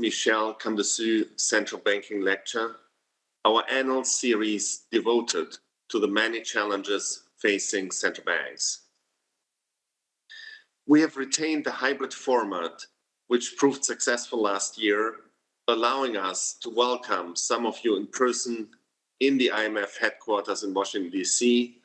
Michel Camdessus Central Banking Lecture, our annual series devoted to the many challenges facing central banks. We have retained the hybrid format, which proved successful last year, allowing us to welcome some of you in person in the IMF headquarters in Washington, D.C.,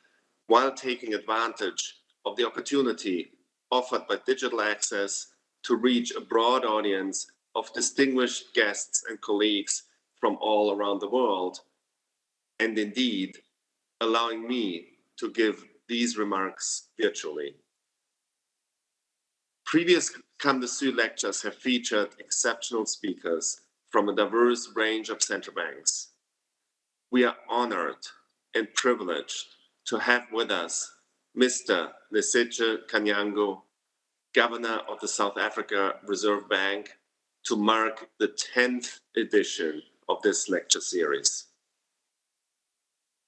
while taking advantage of the opportunity offered by digital access to reach a broad audience of distinguished guests and colleagues from all around the world, and indeed allowing me to give these remarks virtually. Previous Camdessus lectures have featured exceptional speakers from a diverse range of central banks. We are honored and privileged to have with us Mr. Lesetja Kganyago, Governor of the South Africa Reserve Bank, to mark the 10th edition of this lecture series.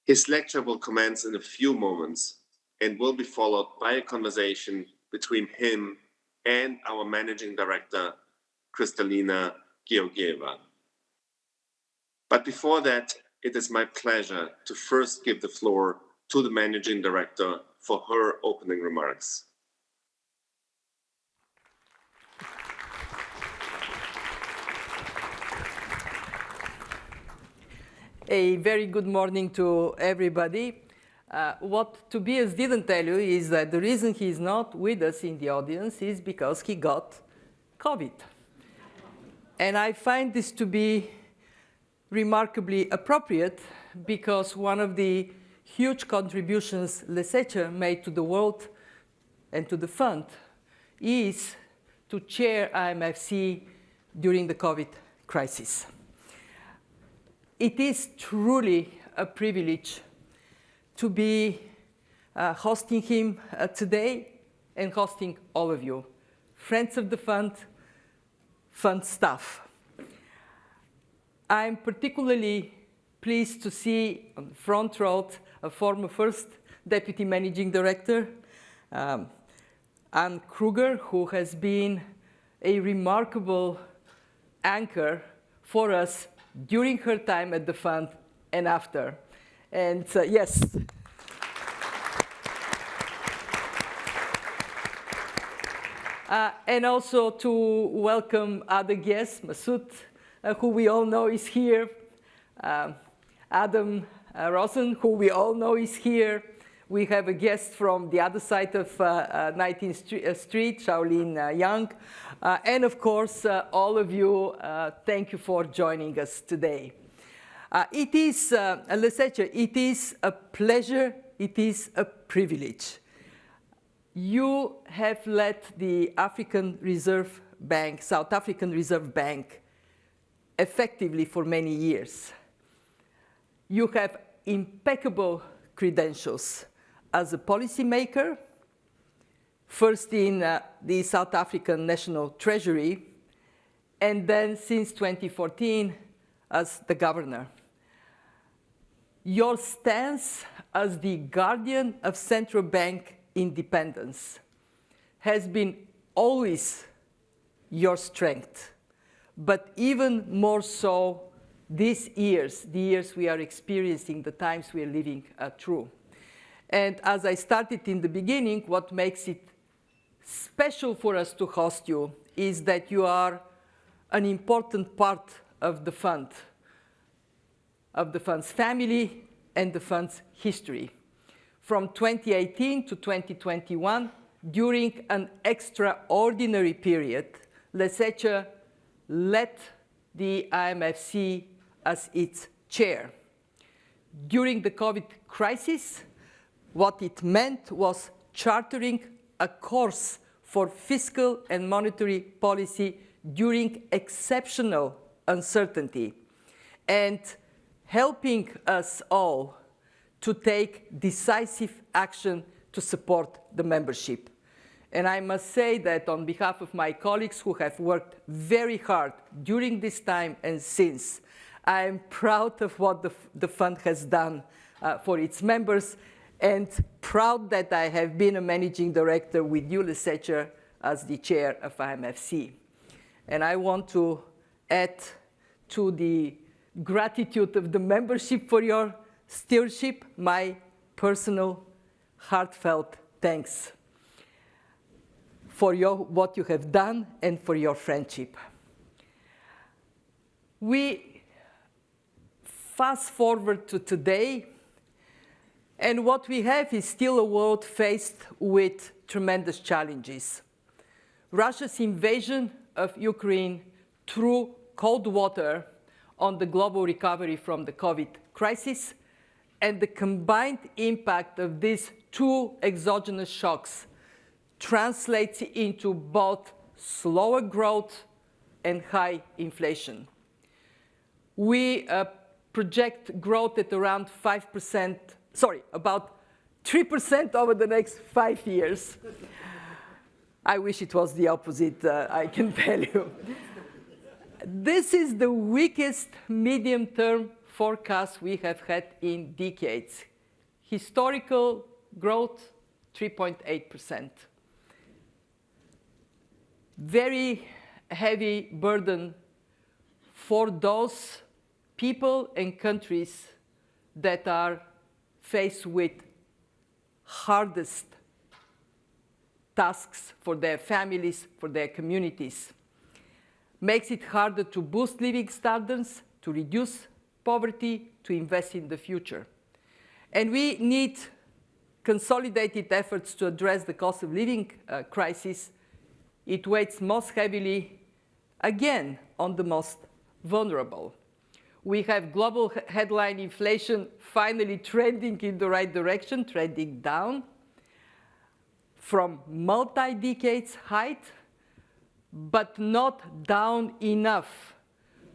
His lecture will commence in a few moments and will be followed by a conversation between him and our Managing Director, Kristalina Georgieva. But before that, it is my pleasure to first give the floor to the Managing Director for her opening remarks. A very good morning to everybody. What Tobias didn't tell you is that the reason he's not with us in the audience is because he got COVID. And I find this to be remarkably appropriate because one of the huge contributions Lesetja made to the world and to the fund is to chair IMFC during the COVID crisis. It is truly a privilege to be hosting him today and hosting all of you, friends of the fund, fund staff. I'm particularly pleased to see on the front row a former first Deputy Managing Director, Anne Kruger, who has been a remarkable anchor for us during her time at the fund and after. And yes. And also to welcome other guests, Masoud, who we all know is here, Adam Rosen, who we all know is here. We have a guest from the other side of 19th Street, Shaolin Yang. And of course, all of you, thank you for joining us today. It is, Lesetja, it is a pleasure, it is a privilege. You have led the African Reserve Bank, South African Reserve Bank, effectively for many years. You have impeccable credentials as a policymaker, first in the South African National Treasury, and then since 2014 as the governor. Your stance as the guardian of central bank independence has been always your strength, but even more so these years, the years we are experiencing, the times we are living through. And as I started in the beginning, what makes it special for us to host you is that you are an important part of the fund's family and the fund's history. From 2018 to 2021, during an extraordinary period, Lesetja led the IMFC as its chair. During the COVID crisis, what it meant was chartering a course for fiscal and monetary policy during exceptional uncertainty and helping us all to take decisive action to support the membership. And I must say that on behalf of my colleagues who have worked very hard during this time and since, I am proud of what the fund has done for its members, and proud that I have been a managing director with you, Lesetja, as the chair of IMFC. And I want to add to the gratitude of the membership for your stewardship my personal heartfelt thanks for what you have done and for your friendship. We fast forward to today, and what we have is still a world faced with tremendous challenges. Russia's invasion of Ukraine threw cold water on the global recovery from the COVID crisis, and the combined impact of these two exogenous shocks translates into both slower growth and high inflation. We project growth at around 5%, about 3% over the next 5 years. I wish it was the opposite, I can tell you. This is the weakest medium-term forecast we have had in decades. Historical growth, 3.8%. Very heavy burden for those people and countries that are faced with hardest tasks for their families, for their communities. Makes it harder to boost living standards, to reduce poverty, to invest in the future. And we need consolidated efforts to address the cost of living crisis. It weighs most heavily, again, on the most vulnerable. We have global headline inflation finally trending in the right direction, trending down from multi-decades height, but not down enough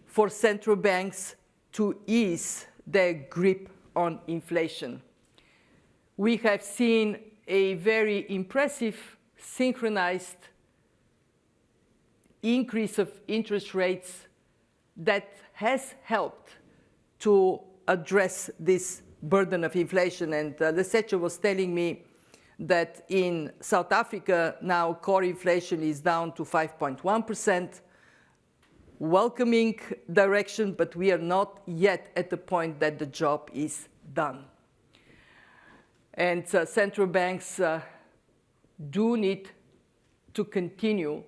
for central banks to ease their grip on inflation. We have seen a very impressive synchronized increase of interest rates that has helped to address this burden of inflation. And Lesetja was telling me that in South Africa now core inflation is down to 5.1%, welcoming direction, but we are not yet at the point that the job is done. And central banks do need to continue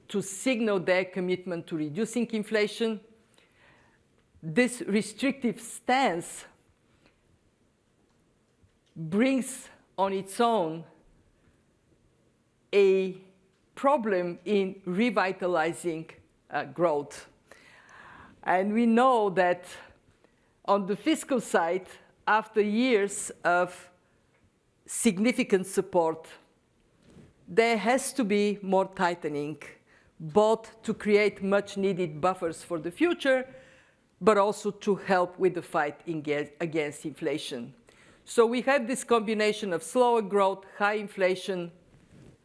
to signal their commitment to reducing inflation. This restrictive stance brings on its own a problem in revitalizing growth. And we know that on the fiscal side, after years of significant support, there has to be more tightening, both to create much needed buffers for the future, but also to help with the fight against inflation. So we have this combination of slower growth, high inflation,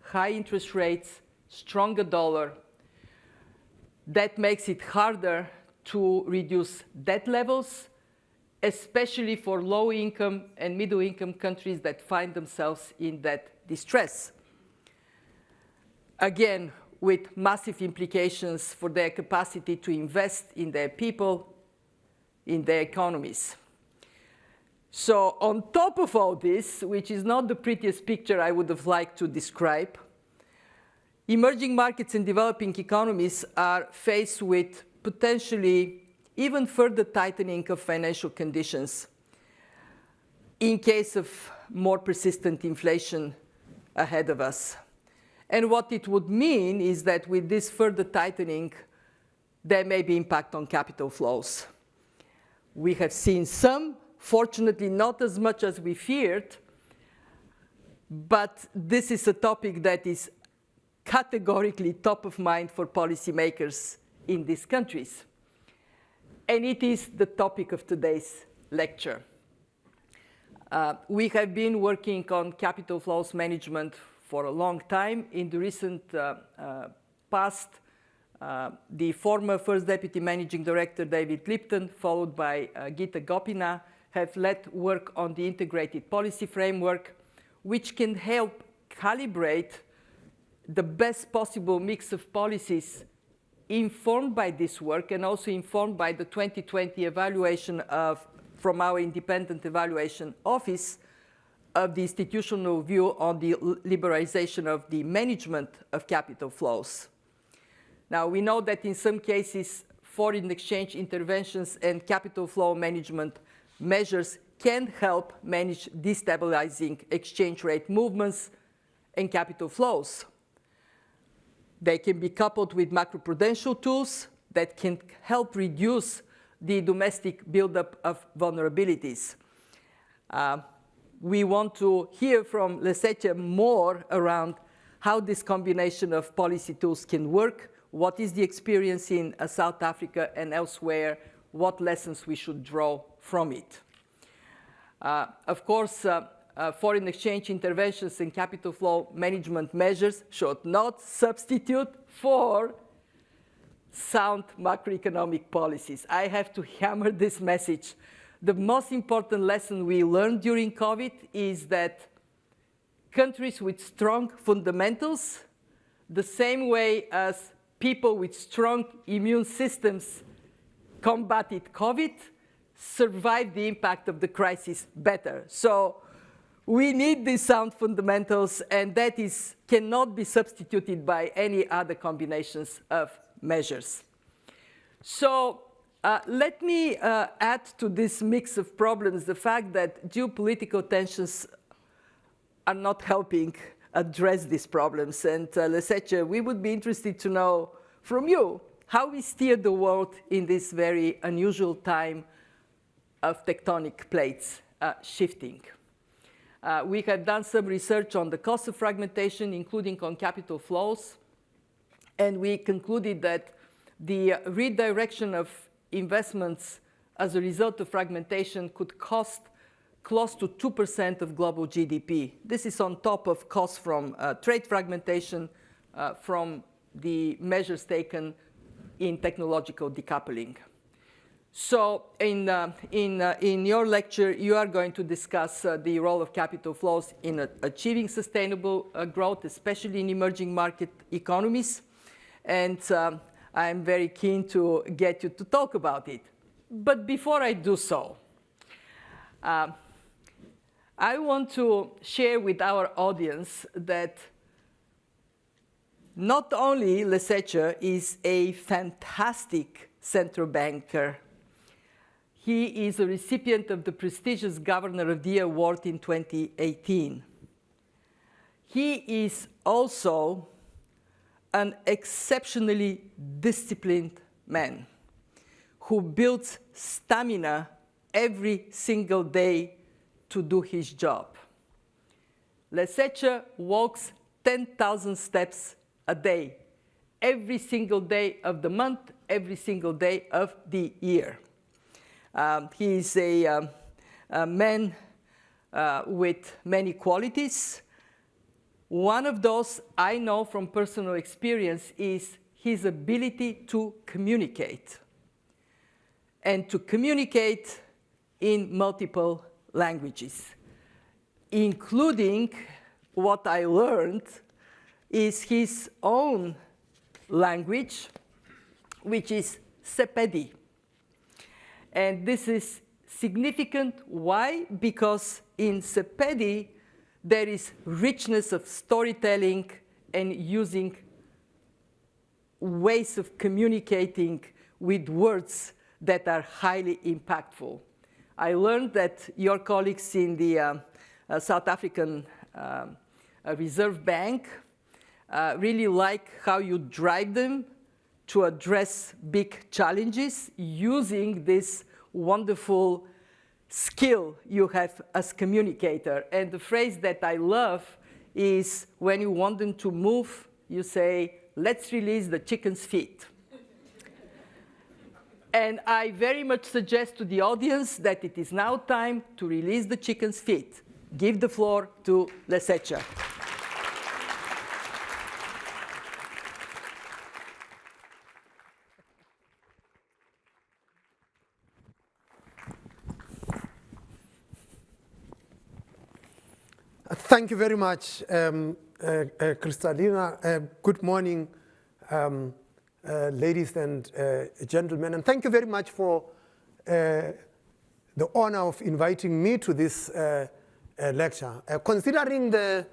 high interest rates, stronger dollar. That makes it harder to reduce debt levels, especially for low-income and middle-income countries that find themselves in that distress. Again, with massive implications for their capacity to invest in their people, in their economies. So on top of all this, which is not the prettiest picture I would have liked to describe, emerging markets and developing economies are faced with potentially even further tightening of financial conditions in case of more persistent inflation ahead of us. And what it would mean is that with this further tightening, there may be impact on capital flows. We have seen some, fortunately not as much as we feared, but this is a topic that is categorically top of mind for policymakers in these countries. And it is the topic of today's lecture. We have been working on capital flows management for a long time. In the recent past, the former First Deputy Managing Director, David Lipton, followed by Gita Gopinath, have led work on the integrated policy framework, which can help calibrate the best possible mix of policies informed by this work and also informed by the 2020 evaluation from our independent evaluation office of the institutional view on the liberalization of the management of capital flows. Now, we know that in some cases, foreign exchange interventions and capital flow management measures can help manage destabilizing exchange rate movements and capital flows. They can be coupled with macroprudential tools that can help reduce the domestic buildup of vulnerabilities. We want to hear from Lesetja more around how this combination of policy tools can work, what is the experience in South Africa and elsewhere, what lessons we should draw from it. Of course, foreign exchange interventions and capital flow management measures should not substitute for sound macroeconomic policies. I have to hammer this message. The most important lesson we learned during COVID is that countries with strong fundamentals, the same way as people with strong immune systems combated COVID, survived the impact of the crisis better. So we need these sound fundamentals, and that cannot be substituted by any other combinations of measures. So let me add to this mix of problems the fact that geopolitical tensions are not helping address these problems. And Lesetja, we would be interested to know from you how we steer the world in this very unusual time of tectonic plates shifting. We have done some research on the cost of fragmentation, including on capital flows, and we concluded that the redirection of investments as a result of fragmentation could cost close to 2% of global GDP. This is on top of costs from trade fragmentation, from the measures taken in technological decoupling. So in your lecture, you are going to discuss the role of capital flows in achieving sustainable growth, especially in emerging market economies. And I'm very keen to get you to talk about it. But before I do so, I want to share with our audience that not only Lesetja is a fantastic central banker, he is a recipient of the prestigious Governor of the Year Award in 2018. He is also an exceptionally disciplined man who builds stamina every single day to do his job. Lesetja walks 10,000 steps a day, every single day of the month, every single day of the year. He is a man with many qualities. One of those I know from personal experience is his ability to communicate, and to communicate in multiple languages, including what I learned is his own language, which is Sepedi. And this is significant. Why? Because in Sepedi, there is richness of storytelling and using ways of communicating with words that are highly impactful. I learned that your colleagues in the South African Reserve Bank really like how you drive them to address big challenges using this wonderful skill you have as communicator. And the phrase that I love is when you want them to move, you say, let's release the chicken's feet. And I very much suggest to the audience that it is now time to release the chicken's feet. Give the floor to Lesetja. Thank you very much, Kristalina. Good morning, ladies and gentlemen, and thank you very much for the honor of inviting me to this lecture. Considering the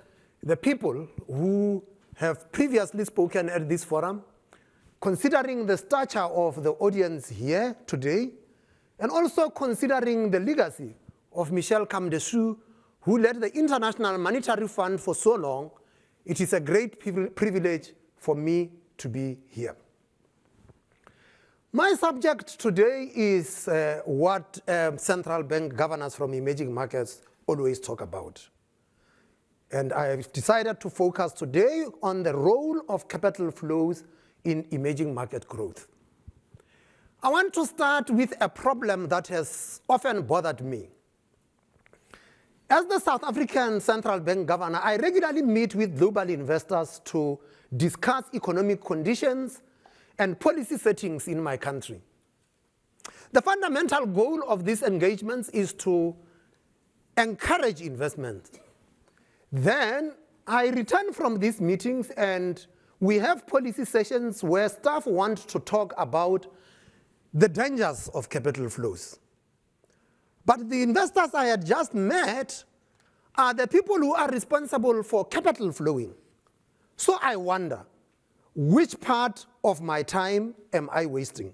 people who have previously spoken at this forum, considering the stature of the audience here today, and also considering the legacy of Michel Camdessus, who led the International Monetary Fund for so long, it is a great privilege for me to be here. My subject today is what central bank governors from emerging markets always talk about. And I have decided to focus today on the role of capital flows in emerging market growth. I want to start with a problem that has often bothered me. As the South African Central Bank Governor, I regularly meet with global investors to discuss economic conditions and policy settings in my country. The fundamental goal of these engagements is to encourage investment. Then I return from these meetings and we have policy sessions where staff want to talk about the dangers of capital flows. But the investors I had just met are the people who are responsible for capital flowing. So I wonder, which part of my time am I wasting?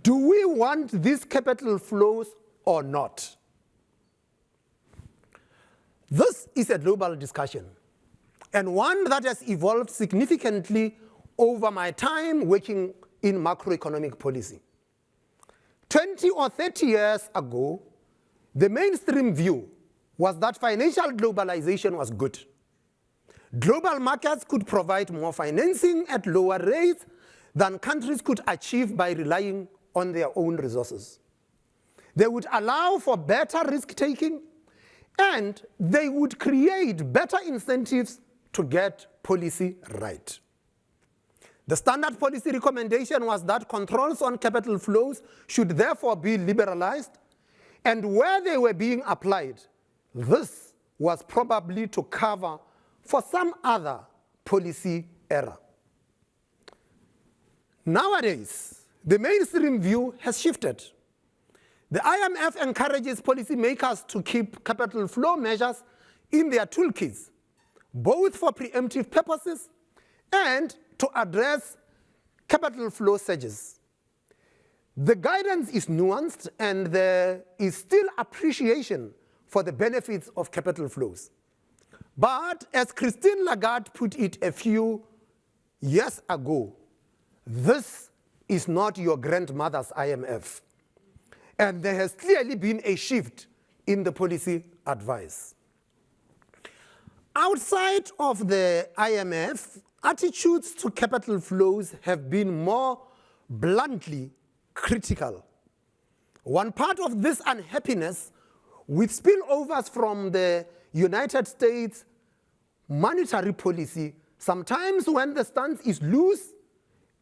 Do we want these capital flows or not? This is a global discussion, and one that has evolved significantly over my time working in macroeconomic policy. 20 or 30 years ago, the mainstream view was that financial globalization was good. Global markets could provide more financing at lower rates than countries could achieve by relying on their own resources. They would allow for better risk-taking, and they would create better incentives to get policy right. The standard policy recommendation was that controls on capital flows should therefore be liberalized, and where they were being applied, this was probably to cover for some other policy error. Nowadays, the mainstream view has shifted. The IMF encourages policymakers to keep capital flow measures in their toolkits, both for preemptive purposes and to address capital flow surges. The guidance is nuanced, and there is still appreciation for the benefits of capital flows. But as Christine Lagarde put it a few years ago, this is not your grandmother's IMF. And there has clearly been a shift in the policy advice. Outside of the IMF, attitudes to capital flows have been more bluntly critical. One part of this unhappiness with spillovers from the United States monetary policy, sometimes when the stance is loose,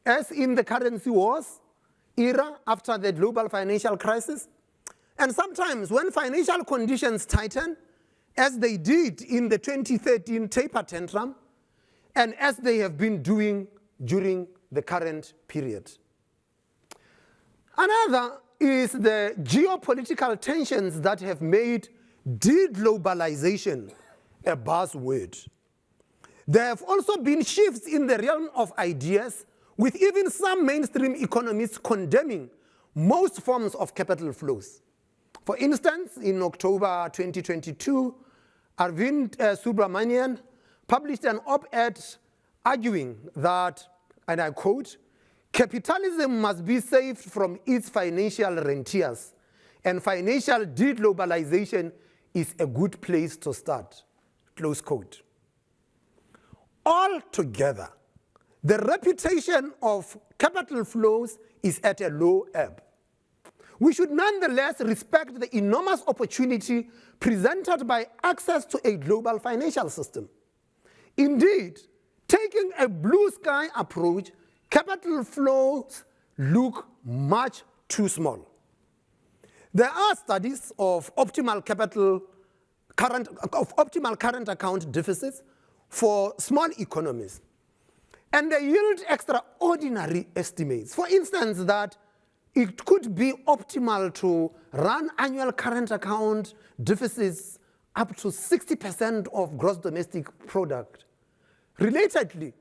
as in the currency wars era after the global financial crisis, and sometimes when financial conditions tighten, as they did in the 2013 taper tantrum, and as they have been doing during the current period. Another is the geopolitical tensions that have made de-globalization a buzzword. There have also been shifts in the realm of ideas, with even some mainstream economists condemning most forms of capital flows. For instance, in October 2022, Arvind Subramanian published an op-ed arguing that, and I quote, "Capitalism must be saved from its financial rentiers, and financial deglobalization is a good place to start," close quote. Altogether, the reputation of capital flows is at a low ebb. We should nonetheless respect the enormous opportunity presented by access to a global financial system. Indeed, taking a blue sky approach, capital flows look much too small. There are studies of optimal current account deficits for small economies. And they yield extraordinary estimates. For instance, that it could be optimal to run annual current account deficits up to 60% of gross domestic product. Relatedly,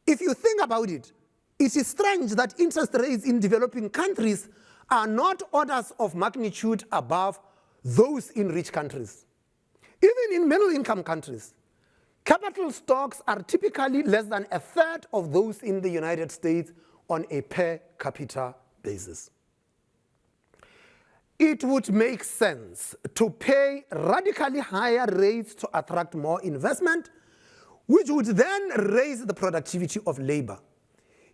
if you think about it, it is strange that interest rates in developing countries are not orders of magnitude above those in rich countries. Even in middle-income countries, capital stocks are typically less than a third of those in the United States on a per capita basis. It would make sense to pay radically higher rates to attract more investment, which would then raise the productivity of labor.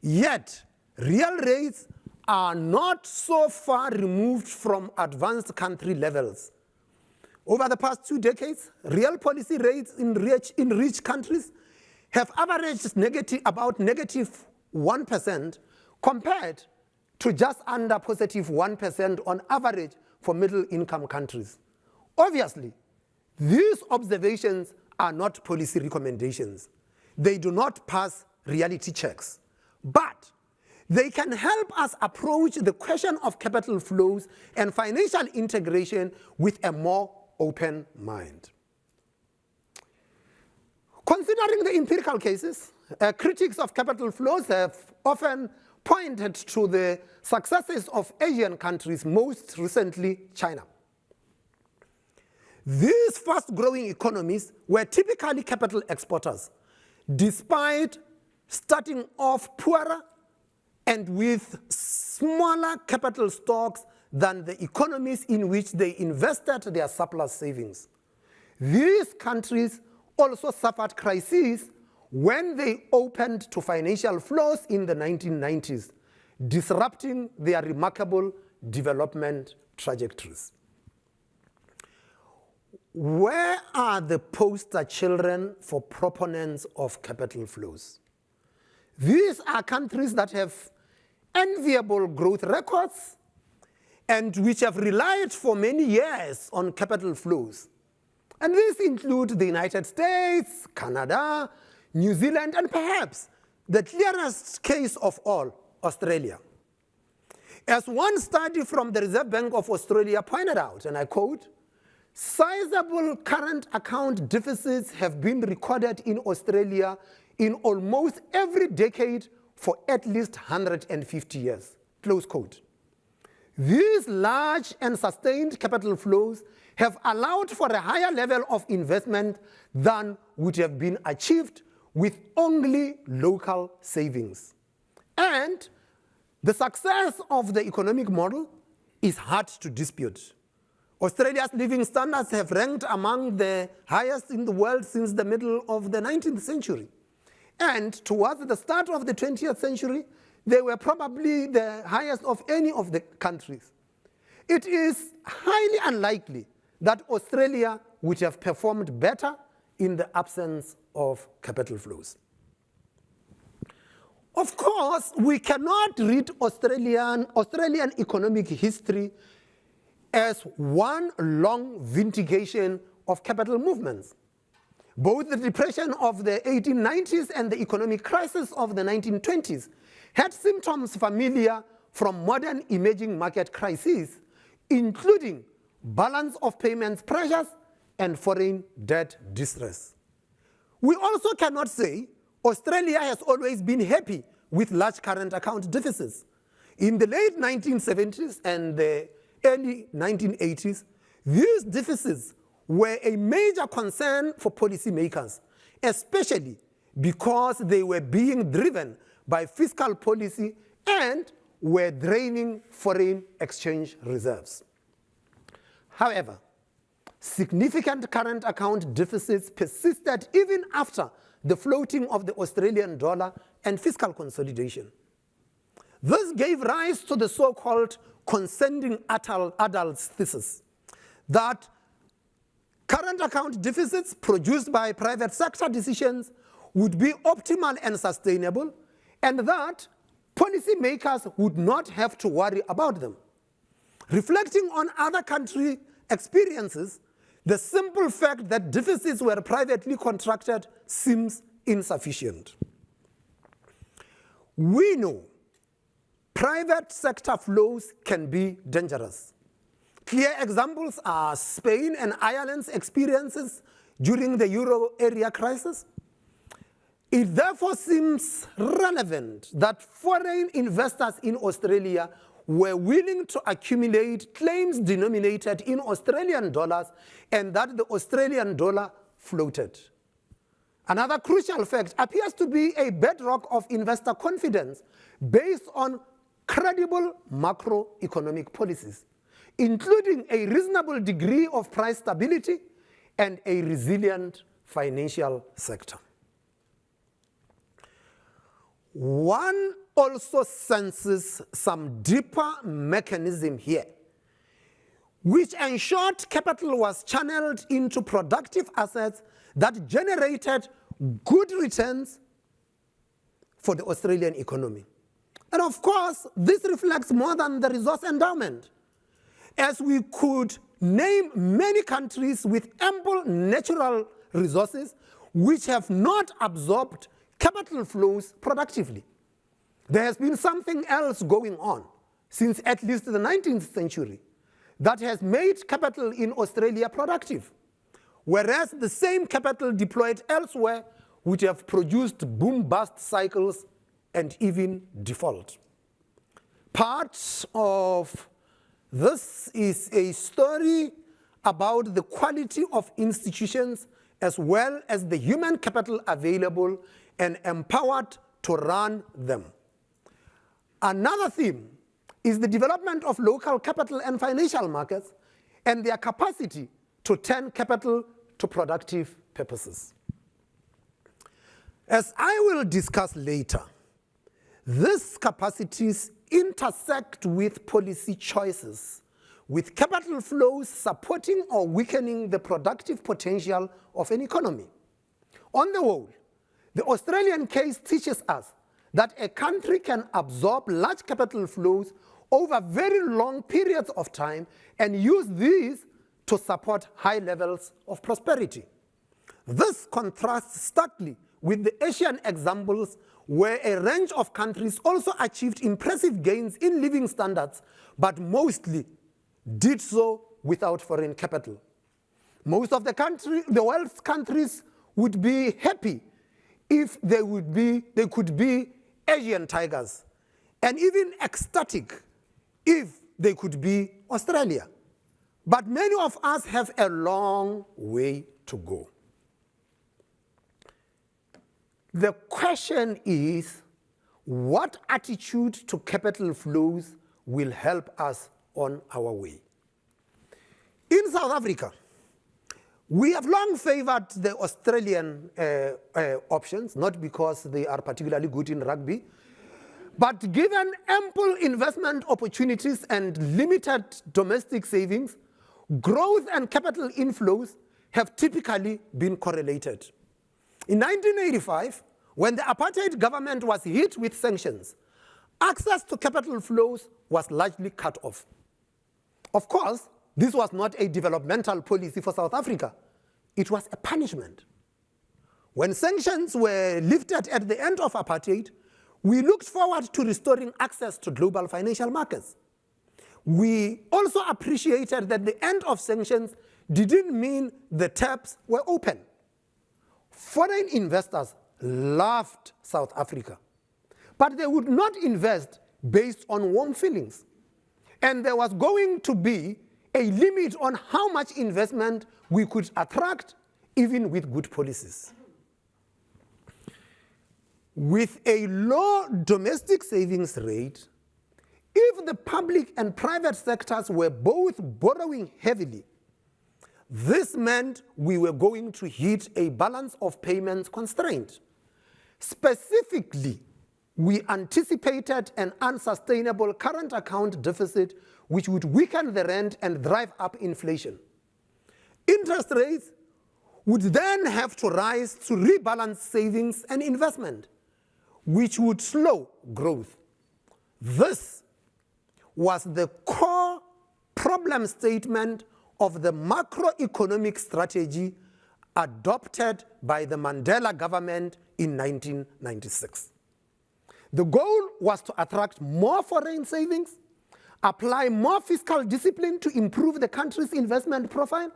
Yet, real rates are not so far removed from advanced country levels. Over the past 2 decades, real policy rates in rich countries have averaged about negative 1% compared to just under positive 1% on average for middle-income countries. Obviously, these observations are not policy recommendations. They do not pass reality checks. But they can help us approach the question of capital flows and financial integration with a more open mind. Considering the empirical cases, critics of capital flows have often pointed to the successes of Asian countries, most recently China. These fast-growing economies were typically capital exporters, despite starting off poorer and with smaller capital stocks than the economies in which they invested their surplus savings. These countries also suffered crises when they opened to financial flows in the 1990s, disrupting their remarkable development trajectories. Where are the poster children for proponents of capital flows? These are countries that have enviable growth records and which have relied for many years on capital flows. And these include the United States, Canada, New Zealand, and perhaps the clearest case of all, Australia. As one study from the Reserve Bank of Australia pointed out, and I quote, "Sizable current account deficits have been recorded in Australia in almost every decade for at least 150 years, close quote. These large and sustained capital flows have allowed for a higher level of investment than would have been achieved with only local savings. And the success of the economic model is hard to dispute. Australia's living standards have ranked among the highest in the world since the middle of the 19th century. And towards the start of the 20th century, they were probably the highest of any of the countries. It is highly unlikely that Australia would have performed better in the absence of capital flows. Of course, we cannot read Australian economic history as one long vindication of capital movements. Both the depression of the 1890s and the economic crisis of the 1920s had symptoms familiar from modern emerging market crises, including balance of payments pressures and foreign debt distress. We also cannot say Australia has always been happy with large current account deficits. In the late 1970s and the early 1980s, these deficits were a major concern for policymakers, especially because they were being driven by fiscal policy and were draining foreign exchange reserves. However, significant current account deficits persisted even after the floating of the Australian dollar and fiscal consolidation. This gave rise to the so-called consenting adults thesis, that current account deficits produced by private sector decisions would be optimal and sustainable, and that policymakers would not have to worry about them. Reflecting on other country experiences, the simple fact that deficits were privately contracted seems insufficient. We know private sector flows can be dangerous. Clear examples are Spain and Ireland's experiences during the euro area crisis. It therefore seems relevant that foreign investors in Australia were willing to accumulate claims denominated in Australian dollars and that the Australian dollar floated. Another crucial fact appears to be a bedrock of investor confidence based on credible macroeconomic policies, including a reasonable degree of price stability and a resilient financial sector. One also senses some deeper mechanism here, which ensured capital was channeled into productive assets that generated good returns for the Australian economy. And of course, this reflects more than the resource endowment, as we could name many countries with ample natural resources which have not absorbed capital flows productively. There has been something else going on since at least the 19th century that has made capital in Australia productive, whereas the same capital deployed elsewhere would have produced boom-bust cycles and even default. Part of this is a story about the quality of institutions as well as the human capital available and empowered to run them. Another theme is the development of local capital and financial markets and their capacity to turn capital to productive purposes. As I will discuss later, these capacities intersect with policy choices, with capital flows supporting or weakening the productive potential of an economy. On the whole, the Australian case teaches us that a country can absorb large capital flows over very long periods of time and use these to support high levels of prosperity. This contrasts starkly with the Asian examples where a range of countries also achieved impressive gains in living standards, but mostly did so without foreign capital. Most of the world's countries would be happy if they could be Asian tigers, and even ecstatic if they could be Australia. But many of us have a long way to go. The question is, what attitude to capital flows will help us on our way? In South Africa, we have long favored the Australian options, not because they are particularly good in rugby, but given ample investment opportunities and limited domestic savings, growth and capital inflows have typically been correlated. In 1985, when the apartheid government was hit with sanctions, access to capital flows was largely cut off. Of course, this was not a developmental policy for South Africa. It was a punishment. When sanctions were lifted at the end of apartheid, we looked forward to restoring access to global financial markets. We also appreciated that the end of sanctions didn't mean the taps were open. Foreign investors loved South Africa, but they would not invest based on warm feelings. And there was going to be a limit on how much investment we could attract, even with good policies. With a low domestic savings rate, if the public and private sectors were both borrowing heavily, this meant we were going to hit a balance of payments constraint. Specifically, we anticipated an unsustainable current account deficit which would weaken the rand and drive up inflation. Interest rates would then have to rise to rebalance savings and investment, which would slow growth. This was the core problem statement of the macroeconomic strategy adopted by the Mandela government in 1996. The goal was to attract more foreign savings, apply more fiscal discipline to improve the country's investment profile,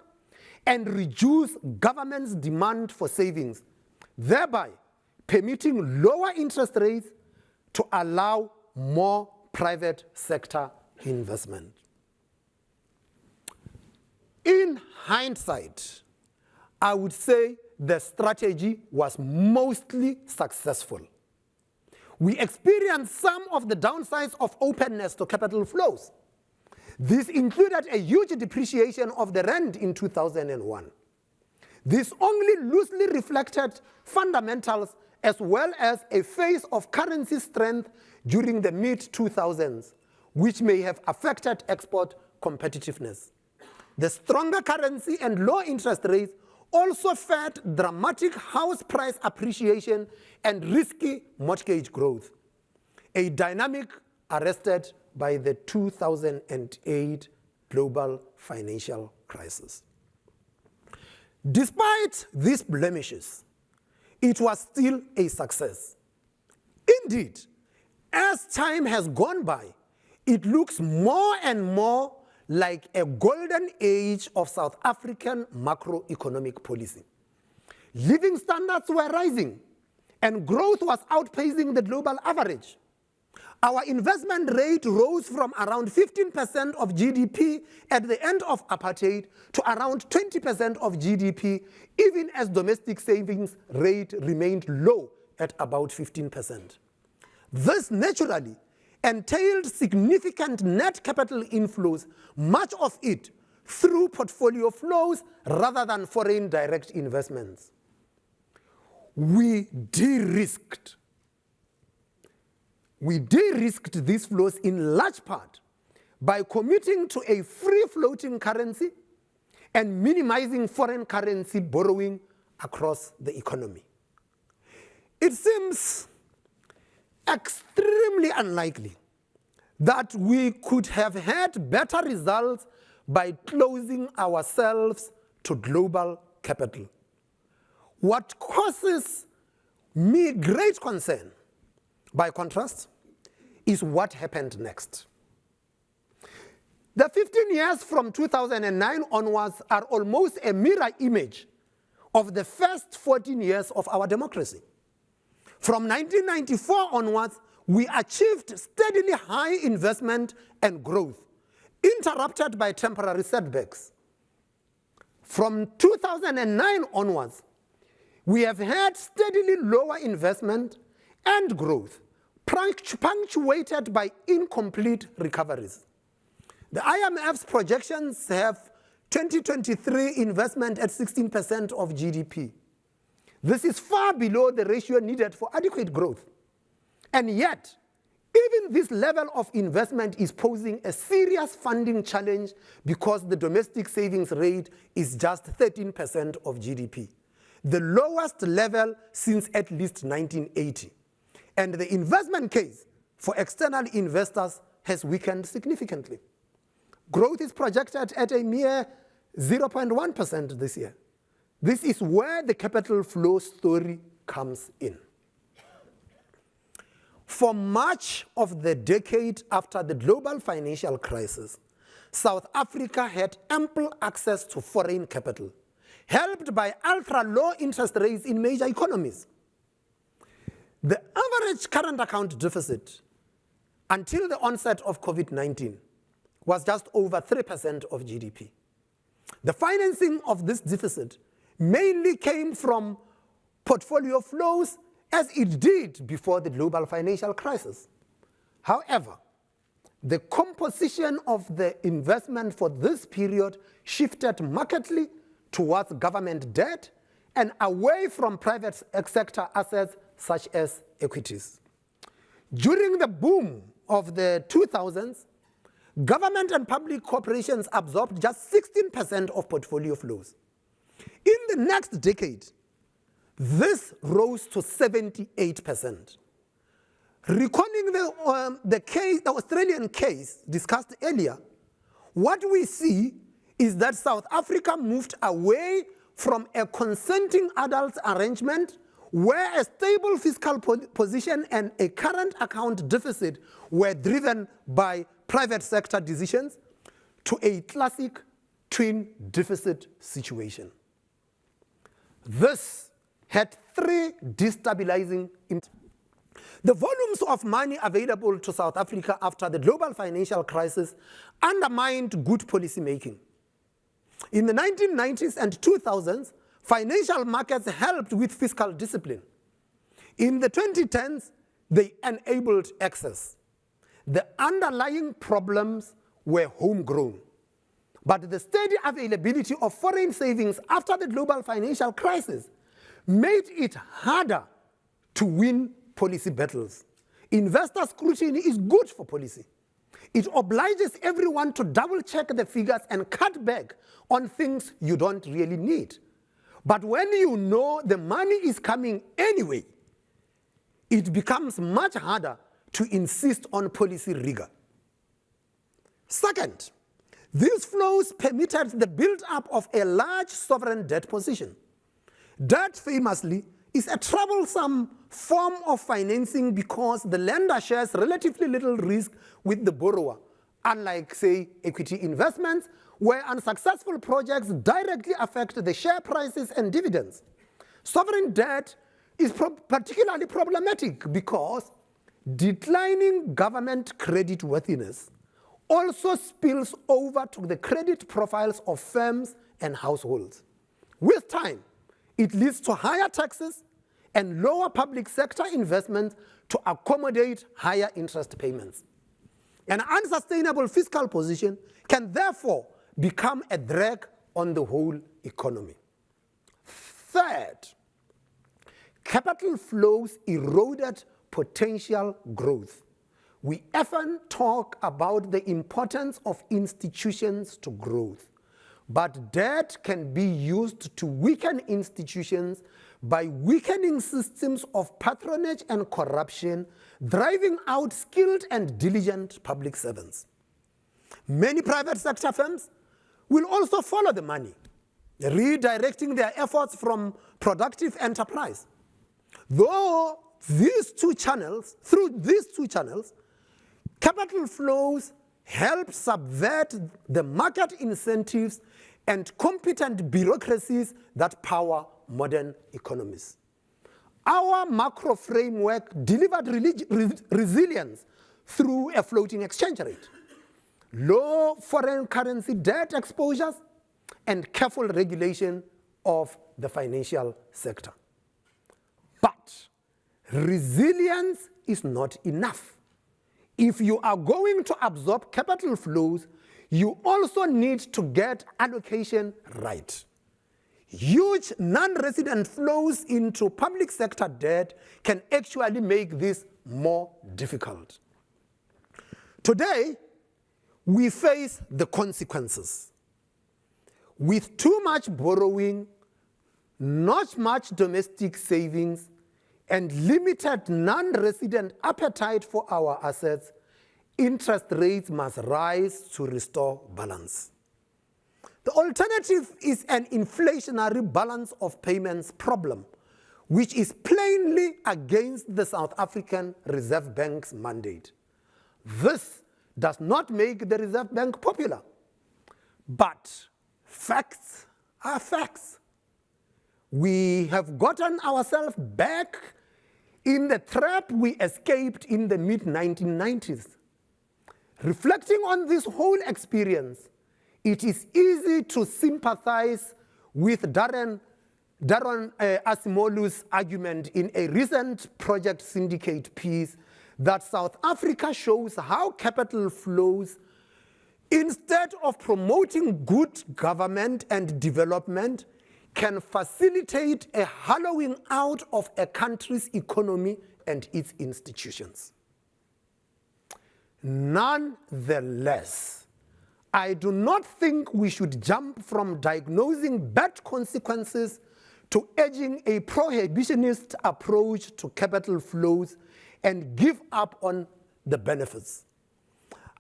and reduce government's demand for savings, thereby permitting lower interest rates to allow more private sector investment. In hindsight, I would say the strategy was mostly successful. We experienced some of the downsides of openness to capital flows. This included a huge depreciation of the rand in 2001. This only loosely reflected fundamentals as well as a phase of currency strength during the mid-2000s, which may have affected export competitiveness. The stronger currency and low interest rates also fed dramatic house price appreciation and risky mortgage growth, a dynamic arrested by the 2008 global financial crisis. Despite these blemishes, it was still a success. Indeed, as time has gone by, it looks more and more like a golden age of South African macroeconomic policy. Living standards were rising, and growth was outpacing the global average. Our investment rate rose from around 15% of GDP at the end of apartheid to around 20% of GDP, even as domestic savings rate remained low at about 15%. This naturally entailed significant net capital inflows, much of it through portfolio flows rather than foreign direct investments. We de-risked these flows in large part by committing to a free-floating currency and minimizing foreign currency borrowing across the economy. It seems extremely unlikely that we could have had better results by closing ourselves to global capital. What causes me great concern, by contrast, is what happened next. The 15 years from 2009 onwards are almost a mirror image of the first 14 years of our democracy. From 1994 onwards, we achieved steadily high investment and growth, interrupted by temporary setbacks. From 2009 onwards, we have had steadily lower investment and growth, punctuated by incomplete recoveries. The IMF's projections have 2023 investment at 16% of GDP. This is far below the ratio needed for adequate growth. And yet, even this level of investment is posing a serious funding challenge because the domestic savings rate is just 13% of GDP, the lowest level since at least 1980. And the investment case for external investors has weakened significantly. Growth is projected at a mere 0.1% this year. This is where the capital flow story comes in. For much of the decade after the global financial crisis, South Africa had ample access to foreign capital, helped by ultra-low interest rates in major economies. The average current account deficit until the onset of COVID-19 was just over 3% of GDP. The financing of this deficit mainly came from portfolio flows, as it did before the global financial crisis. However, the composition of the investment for this period shifted markedly towards government debt and away from private sector assets such as equities. During the boom of the 2000s, government and public corporations absorbed just 16% of portfolio flows. In the next decade, this rose to 78%. Recalling the Australian case discussed earlier, what we see is that South Africa moved away from a consenting adults arrangement where a stable fiscal position and a current account deficit were driven by private sector decisions, to a classic twin deficit situation. This had three destabilizing impacts. The volumes of money available to South Africa after the global financial crisis undermined good policy making. In the 1990s and 2000s, financial markets helped with fiscal discipline. In the 2010s, they enabled access. The underlying problems were homegrown. But the steady availability of foreign savings after the global financial crisis made it harder to win policy battles. Investor scrutiny is good for policy. It obliges everyone to double-check the figures and cut back on things you don't really need. But when you know the money is coming anyway, it becomes much harder to insist on policy rigor. Second, these flows permitted the build-up of a large sovereign debt position. Debt, famously, is a troublesome form of financing because the lender shares relatively little risk with the borrower, unlike, say, equity investments, where unsuccessful projects directly affect the share prices and dividends. Sovereign debt is particularly problematic because declining government creditworthiness also spills over to the credit profiles of firms and households. With time, it leads to higher taxes and lower public sector investment to accommodate higher interest payments. An unsustainable fiscal position can therefore become a drag on the whole economy. Third, capital flows eroded potential growth. We often talk about the importance of institutions to growth, but debt can be used to weaken institutions by weakening systems of patronage and corruption, driving out skilled and diligent public servants. Many private sector firms will also follow the money, redirecting their efforts from productive enterprise. Through these two channels, capital flows help subvert the market incentives and competent bureaucracies that power modern economies. Our macro framework delivered resilience through a floating exchange rate, low foreign currency debt exposures, and careful regulation of the financial sector. But resilience is not enough. If you are going to absorb capital flows, you also need to get allocation right. Huge non-resident flows into public sector debt can actually make this more difficult. Today, we face the consequences. With too much borrowing, not much domestic savings, and limited non-resident appetite for our assets, interest rates must rise to restore balance. The alternative is an inflationary balance of payments problem, which is plainly against the South African Reserve Bank's mandate. This does not make the Reserve Bank popular, but facts are facts. We have gotten ourselves back in the trap we escaped in the mid-1990s. Reflecting on this whole experience, it is easy to sympathize with Darren Asimolu's argument in a recent Project Syndicate piece that South Africa shows how capital flows, instead of promoting good government and development, can facilitate a hollowing out of a country's economy and its institutions. Nonetheless, I do not think we should jump from diagnosing bad consequences to urging a prohibitionist approach to capital flows and give up on the benefits.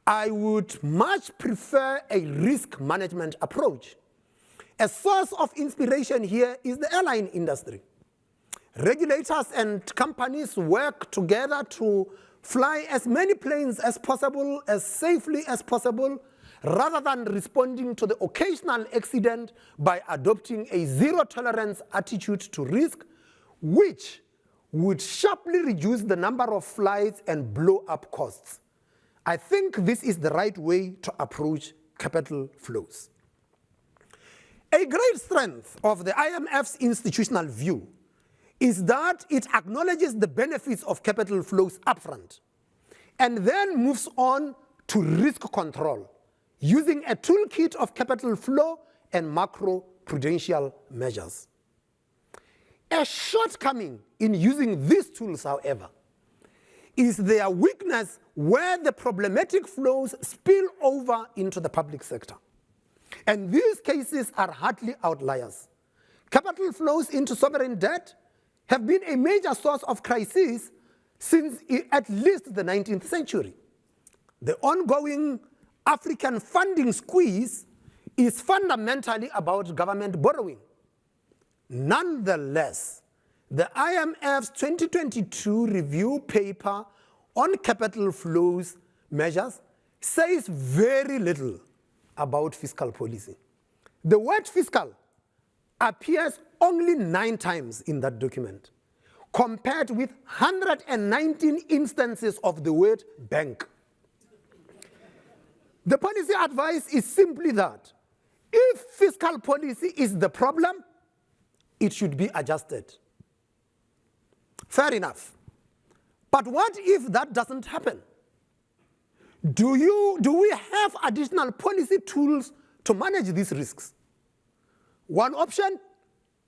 I would much prefer a risk management approach. A source of inspiration here is the airline industry. Regulators and companies work together to fly as many planes as possible, as safely as possible, rather than responding to the occasional accident by adopting a zero-tolerance attitude to risk, which would sharply reduce the number of flights and blow up costs. I think this is the right way to approach capital flows. A great strength of the IMF's institutional view is that it acknowledges the benefits of capital flows upfront and then moves on to risk control using a toolkit of capital flow and macro-prudential measures. A shortcoming in using these tools, however, is their weakness where the problematic flows spill over into the public sector. And these cases are hardly outliers. Capital flows into sovereign debt have been a major source of crisis since at least the 19th century. The ongoing African funding squeeze is fundamentally about government borrowing. Nonetheless, the IMF's 2022 review paper on capital flows measures says very little about fiscal policy. The word fiscal appears only 9 times in that document, compared with 119 instances of the word bank. The policy advice is simply that if fiscal policy is the problem, it should be adjusted. Fair enough. But what if that doesn't happen? Do we have additional policy tools to manage these risks? One option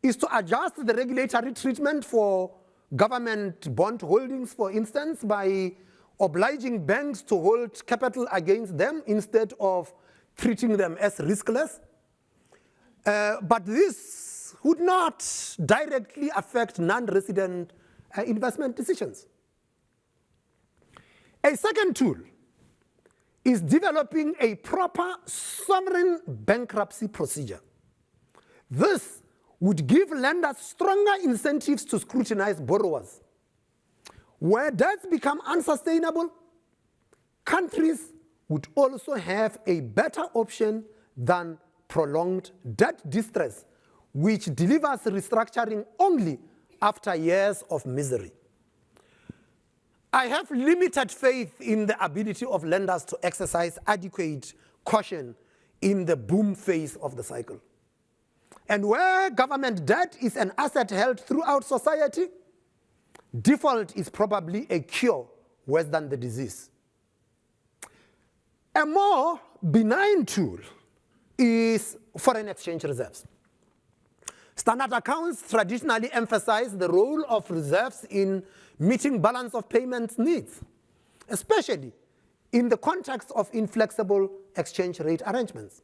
is to adjust the regulatory treatment for government bond holdings, for instance, by obliging banks to hold capital against them instead of treating them as riskless. But this would not directly affect non-resident investment decisions. A second tool is developing a proper sovereign bankruptcy procedure. This would give lenders stronger incentives to scrutinize borrowers. Where debts become unsustainable, countries would also have a better option than prolonged debt distress, which delivers restructuring only after years of misery. I have limited faith in the ability of lenders to exercise adequate caution in the boom phase of the cycle. And where government debt is an asset held throughout society, default is probably a cure worse than the disease. A more benign tool is foreign exchange reserves. Standard accounts traditionally emphasize the role of reserves in meeting balance of payments needs, especially in the context of inflexible exchange rate arrangements.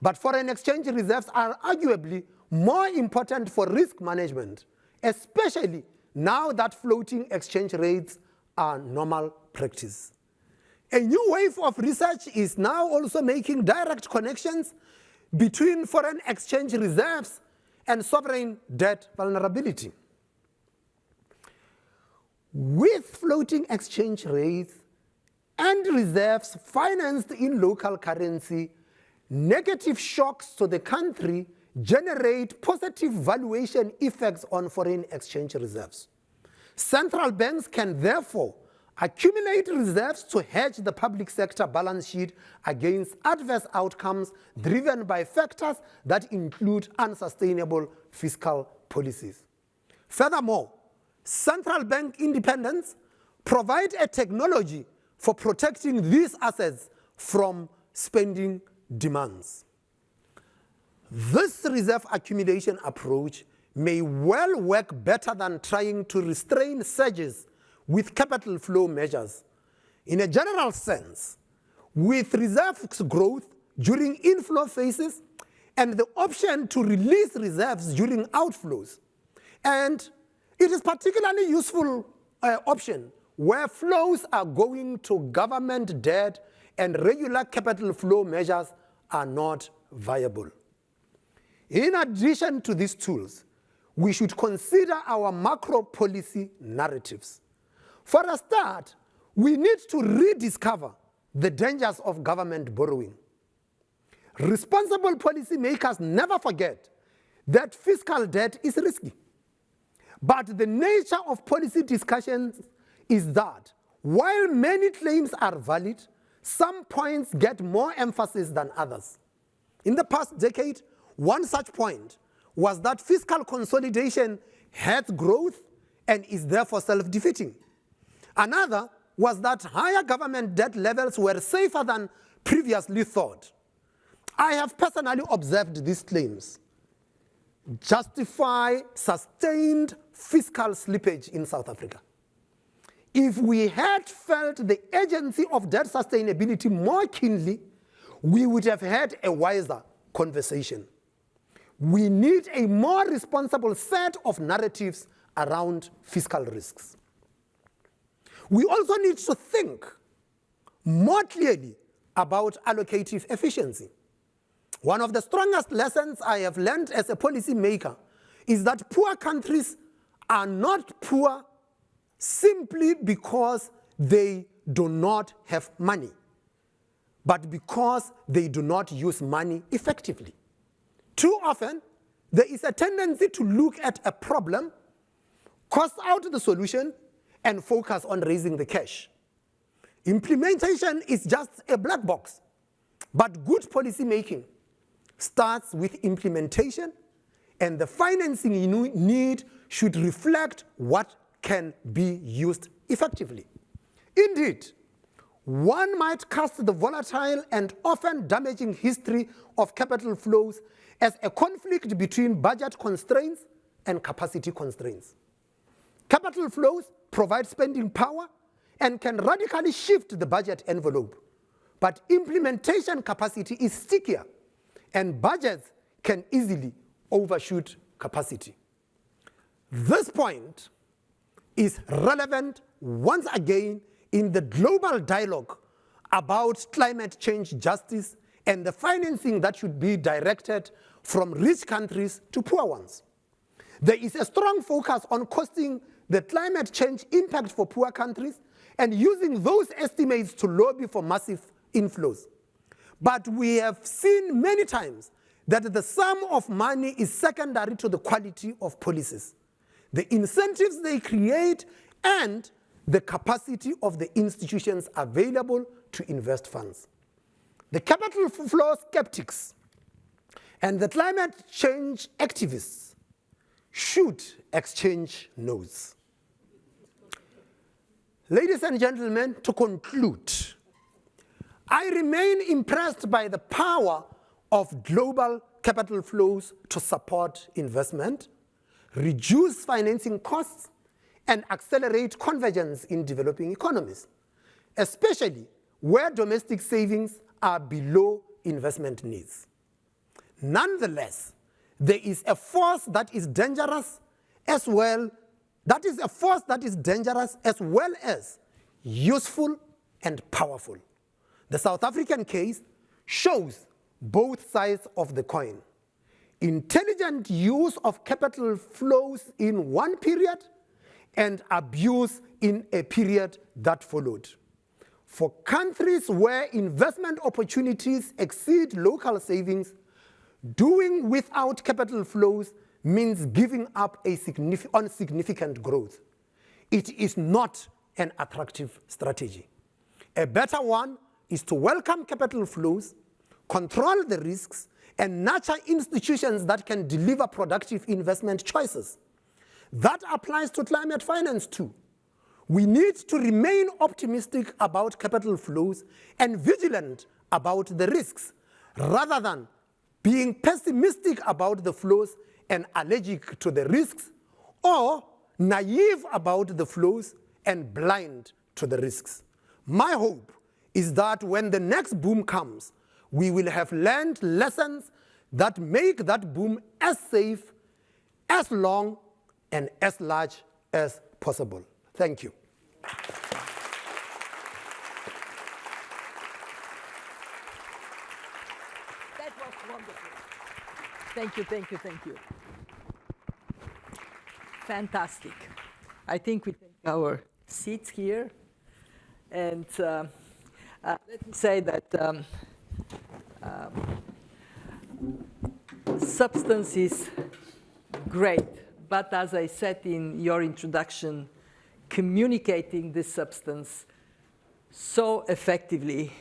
But foreign exchange reserves are arguably more important for risk management, especially now that floating exchange rates are normal practice. A new wave of research is now also making direct connections between foreign exchange reserves and sovereign debt vulnerability. With floating exchange rates and reserves financed in local currency, negative shocks to the country generate positive valuation effects on foreign exchange reserves. Central banks can therefore accumulate reserves to hedge the public sector balance sheet against adverse outcomes driven by factors that include unsustainable fiscal policies. Furthermore, central bank independence provides a technology for protecting these assets from spending demands. This reserve accumulation approach may well work better than trying to restrain surges with capital flow measures. In a general sense, with reserves growth during inflow phases and the option to release reserves during outflows. And it is particularly useful option where flows are going to government debt and regular capital flow measures are not viable. In addition to these tools, we should consider our macro policy narratives. For a start, we need to rediscover the dangers of government borrowing. Responsible policymakers never forget that fiscal debt is risky. But the nature of policy discussions is that while many claims are valid, some points get more emphasis than others. In the past decade, one such point was that fiscal consolidation had growth and is therefore self-defeating. Another was that higher government debt levels were safer than previously thought. I have personally observed these claims justify sustained fiscal slippage in South Africa. If we had felt the urgency of debt sustainability more keenly, we would have had a wiser conversation. We need a more responsible set of narratives around fiscal risks. We also need to think more clearly about allocative efficiency. One of the strongest lessons I have learned as a policymaker is that poor countries are not poor simply because they do not have money, but because they do not use money effectively. Too often, there is a tendency to look at a problem, cost out the solution, and focus on raising the cash. Implementation is just a black box, but good policy making starts with implementation, and the financing you need should reflect what can be used effectively. Indeed, one might cast the volatile and often damaging history of capital flows as a conflict between budget constraints and capacity constraints. Capital flows provide spending power and can radically shift the budget envelope, but implementation capacity is stickier, and budgets can easily overshoot capacity. This point is relevant once again in the global dialogue about climate change justice and the financing that should be directed from rich countries to poor ones. There is a strong focus on costing the climate change impact for poor countries and using those estimates to lobby for massive inflows. But we have seen many times that the sum of money is secondary to the quality of policies, the incentives they create, and the capacity of the institutions available to invest funds. The capital flow skeptics and the climate change activists should exchange notes. Ladies and gentlemen, to conclude, I remain impressed by the power of global capital flows to support investment, reduce financing costs, and accelerate convergence in developing economies, especially where domestic savings are below investment needs. Nonetheless, there is a force that is dangerous as well. That is a force that is dangerous as well as useful and powerful. The South African case shows both sides of the coin. Intelligent use of capital flows in one period and abuse in a period that followed. For countries where investment opportunities exceed local savings, doing without capital flows means giving up on significant growth. It is not an attractive strategy. A better one is to welcome capital flows, control the risks, and nurture institutions that can deliver productive investment choices. That applies to climate finance too. We need to remain optimistic about capital flows and vigilant about the risks, rather than being pessimistic about the flows and allergic to the risks, or naive about the flows and blind to the risks. My hope is that when the next boom comes, we will have learned lessons that make that boom as safe, as long, and as large as possible. Thank you. That was wonderful. Thank you, thank you, thank you. Fantastic. I think we take our seats here. And let me say that substance is great. But as I said in your introduction, communicating this substance so effectively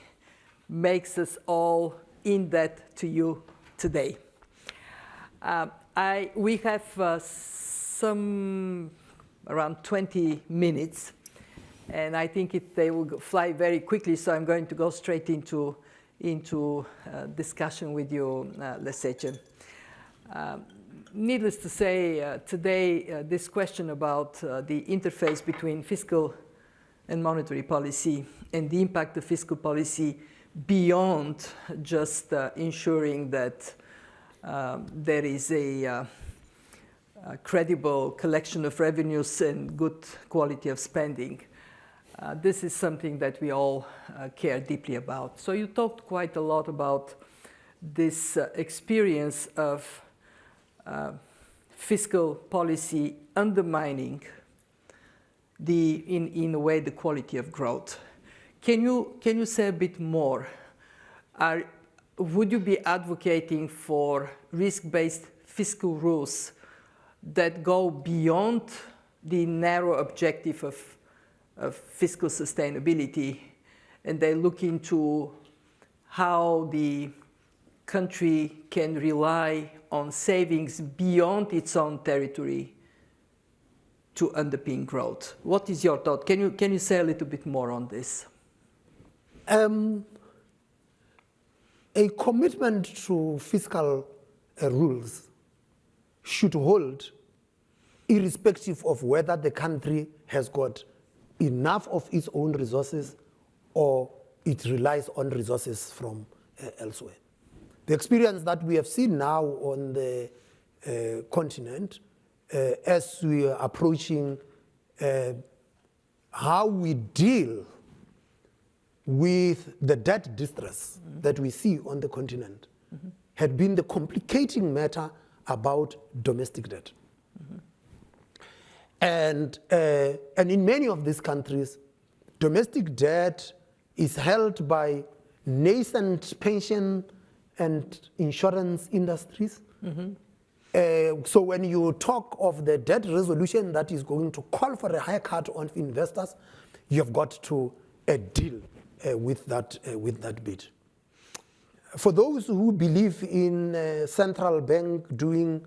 makes us all in debt to you today. We have some around 20 minutes, and I think they will fly very quickly, so I'm going to go straight into discussion with you, Lesetja. Needless to say, today, this question about the interface between fiscal and monetary policy and the impact of fiscal policy beyond just ensuring that there is a credible collection of revenues and good quality of spending. This is something that we all care deeply about. So you talked quite a lot about this experience of fiscal policy undermining in a way, the quality of growth. Can you say a bit more? Would you be advocating for risk-based fiscal rules that go beyond the narrow objective of fiscal sustainability, and they look into how the country can rely on savings beyond its own territory to underpin growth? What is your thought? Can you say a little bit more on this? A commitment to fiscal rules should hold irrespective of whether the country has got enough of its own resources or it relies on resources from elsewhere. The experience that we have seen now on the continent as we are approaching how we deal with the debt distress that we see on the continent had been the complicating matter about domestic debt. And in many of these countries, domestic debt is held by nascent pension and insurance industries. So when you talk of the debt resolution that is going to call for a haircut on investors, you've got to deal with that bit. For those who believe in central bank doing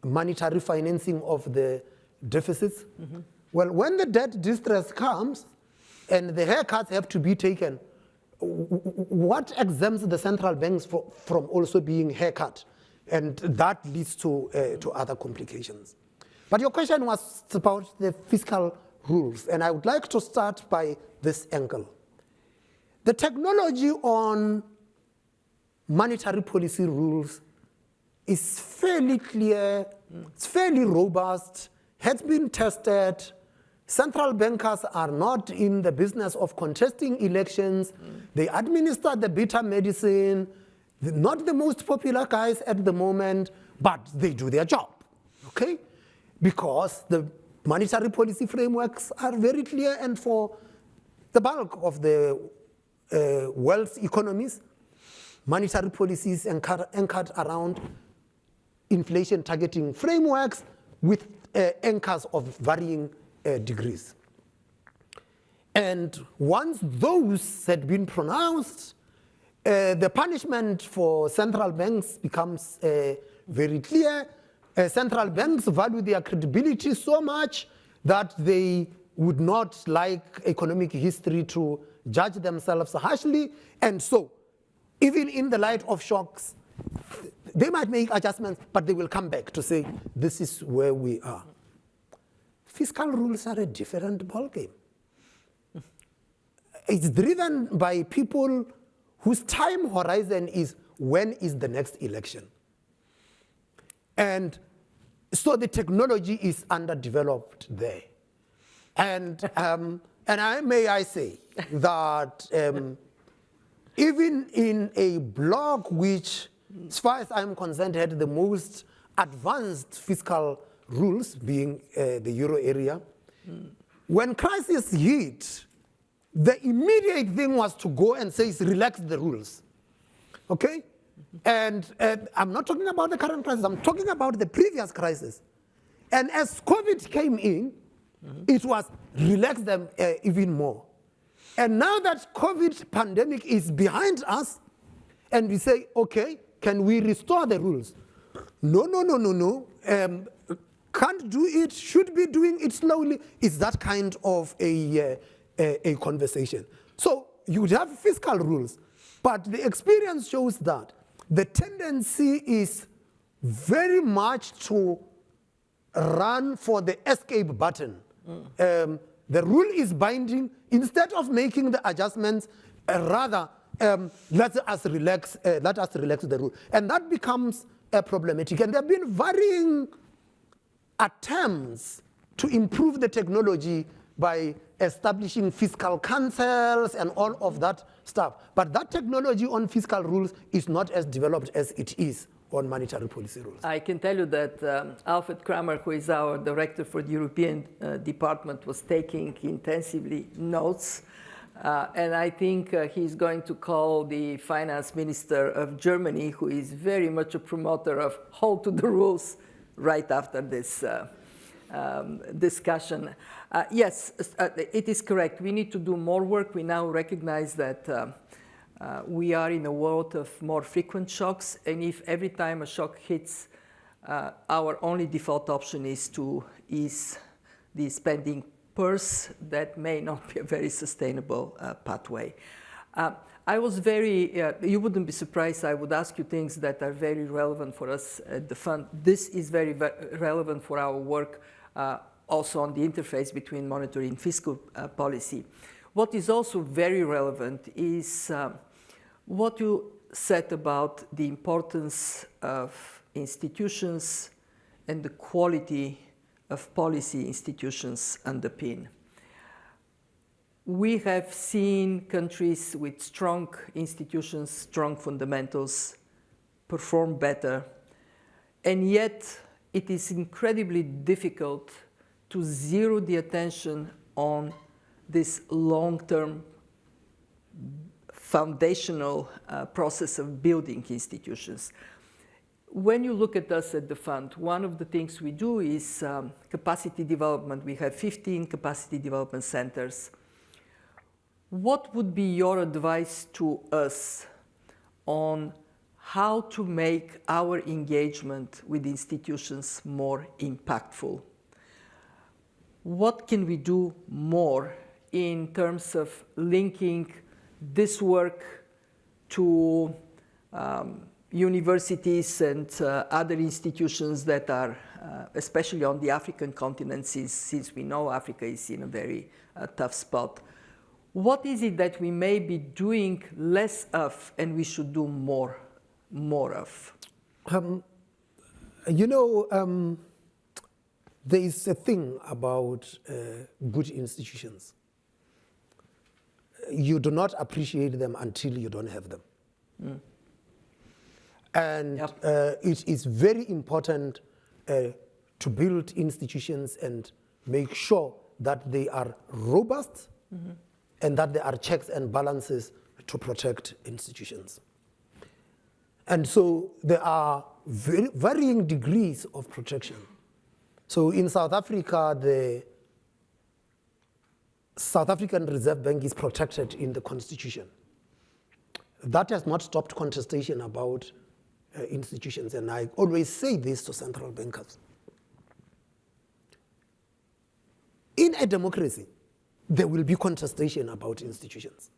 monetary financing of the deficits, well, when the debt distress comes and the haircuts have to be taken, what exempts the central banks from also being haircut? And that leads to other complications. But your question was about the fiscal rules, and I would like to start by this angle. The technology on monetary policy rules is fairly clear, it's fairly robust, has been tested. Central bankers are not in the business of contesting elections. They administer the bitter medicine. They're not the most popular guys at the moment, but they do their job, okay? Because the monetary policy frameworks are very clear, and for the bulk of the world's economies, monetary policies anchored around inflation targeting frameworks with anchors of varying degrees. And once those had been pronounced, the punishment for central banks becomes very clear. Central banks value their credibility so much that they would not like economic history to judge themselves harshly. And so, even in the light of shocks, they might make adjustments, but they will come back to say, this is where we are. Fiscal rules are a different ballgame. It's driven by people whose time horizon is when is the next election. And so the technology is underdeveloped there. And may I say that even in a bloc which, as far as I'm concerned, had the most advanced fiscal rules, being the euro area. When crisis hit, the immediate thing was to go and say, relax the rules, okay? And I'm not talking about the current crisis, I'm talking about the previous crisis. And as COVID came in, it was relax them even more. And now that COVID pandemic is behind us, and we say, okay, can we restore the rules? No. Can't do it, should be doing it slowly. It's that kind of a conversation. So you would have fiscal rules, but the experience shows that the tendency is very much to run for the escape button. The rule is binding. Instead of making the adjustments, rather let us relax the rule, and that becomes problematic. And there have been varying attempts to improve the technology by establishing fiscal councils and all of that stuff. But that technology on fiscal rules is not as developed as it is on monetary policy rules. I can tell you that Alfred Kramer, who is our director for the European department, was taking intensively notes. And I think he's going to call the finance minister of Germany, who is very much a promoter of hold to the rules, right after this discussion. Yes, it is correct. We need to do more work. We now recognize that we are in a world of more frequent shocks, and if every time a shock hits, our only default option is to ease the spending purse, that may not be a very sustainable pathway. I was very, you wouldn't be surprised, I would ask you things that are very relevant for us at the fund. This is very relevant for our work also on the interface between monetary and fiscal policy. What is also very relevant is what you said about the importance of institutions and the quality of policy institutions underpin. We have seen countries with strong institutions, strong fundamentals, perform better, and yet it is incredibly difficult to zero the attention on this long-term foundational process of building institutions. When you look at us at the fund, one of the things we do is capacity development. We have 15 capacity development centers. What would be your advice to us on how to make our engagement with institutions more impactful? What can we do more in terms of linking this work to universities and other institutions that are, especially on the African continent, since we know Africa is in a very tough spot? What is it that we may be doing less of and we should do more of? There is a thing about good institutions. You do not appreciate them until you don't have them. And it is very important to build institutions and make sure that they are robust and that there are checks and balances to protect institutions. And so there are varying degrees of protection. So in South Africa, the South African Reserve Bank is protected in the Constitution. That has not stopped contestation about institutions, and I always say this to central bankers. In a democracy, there will be contestation about institutions.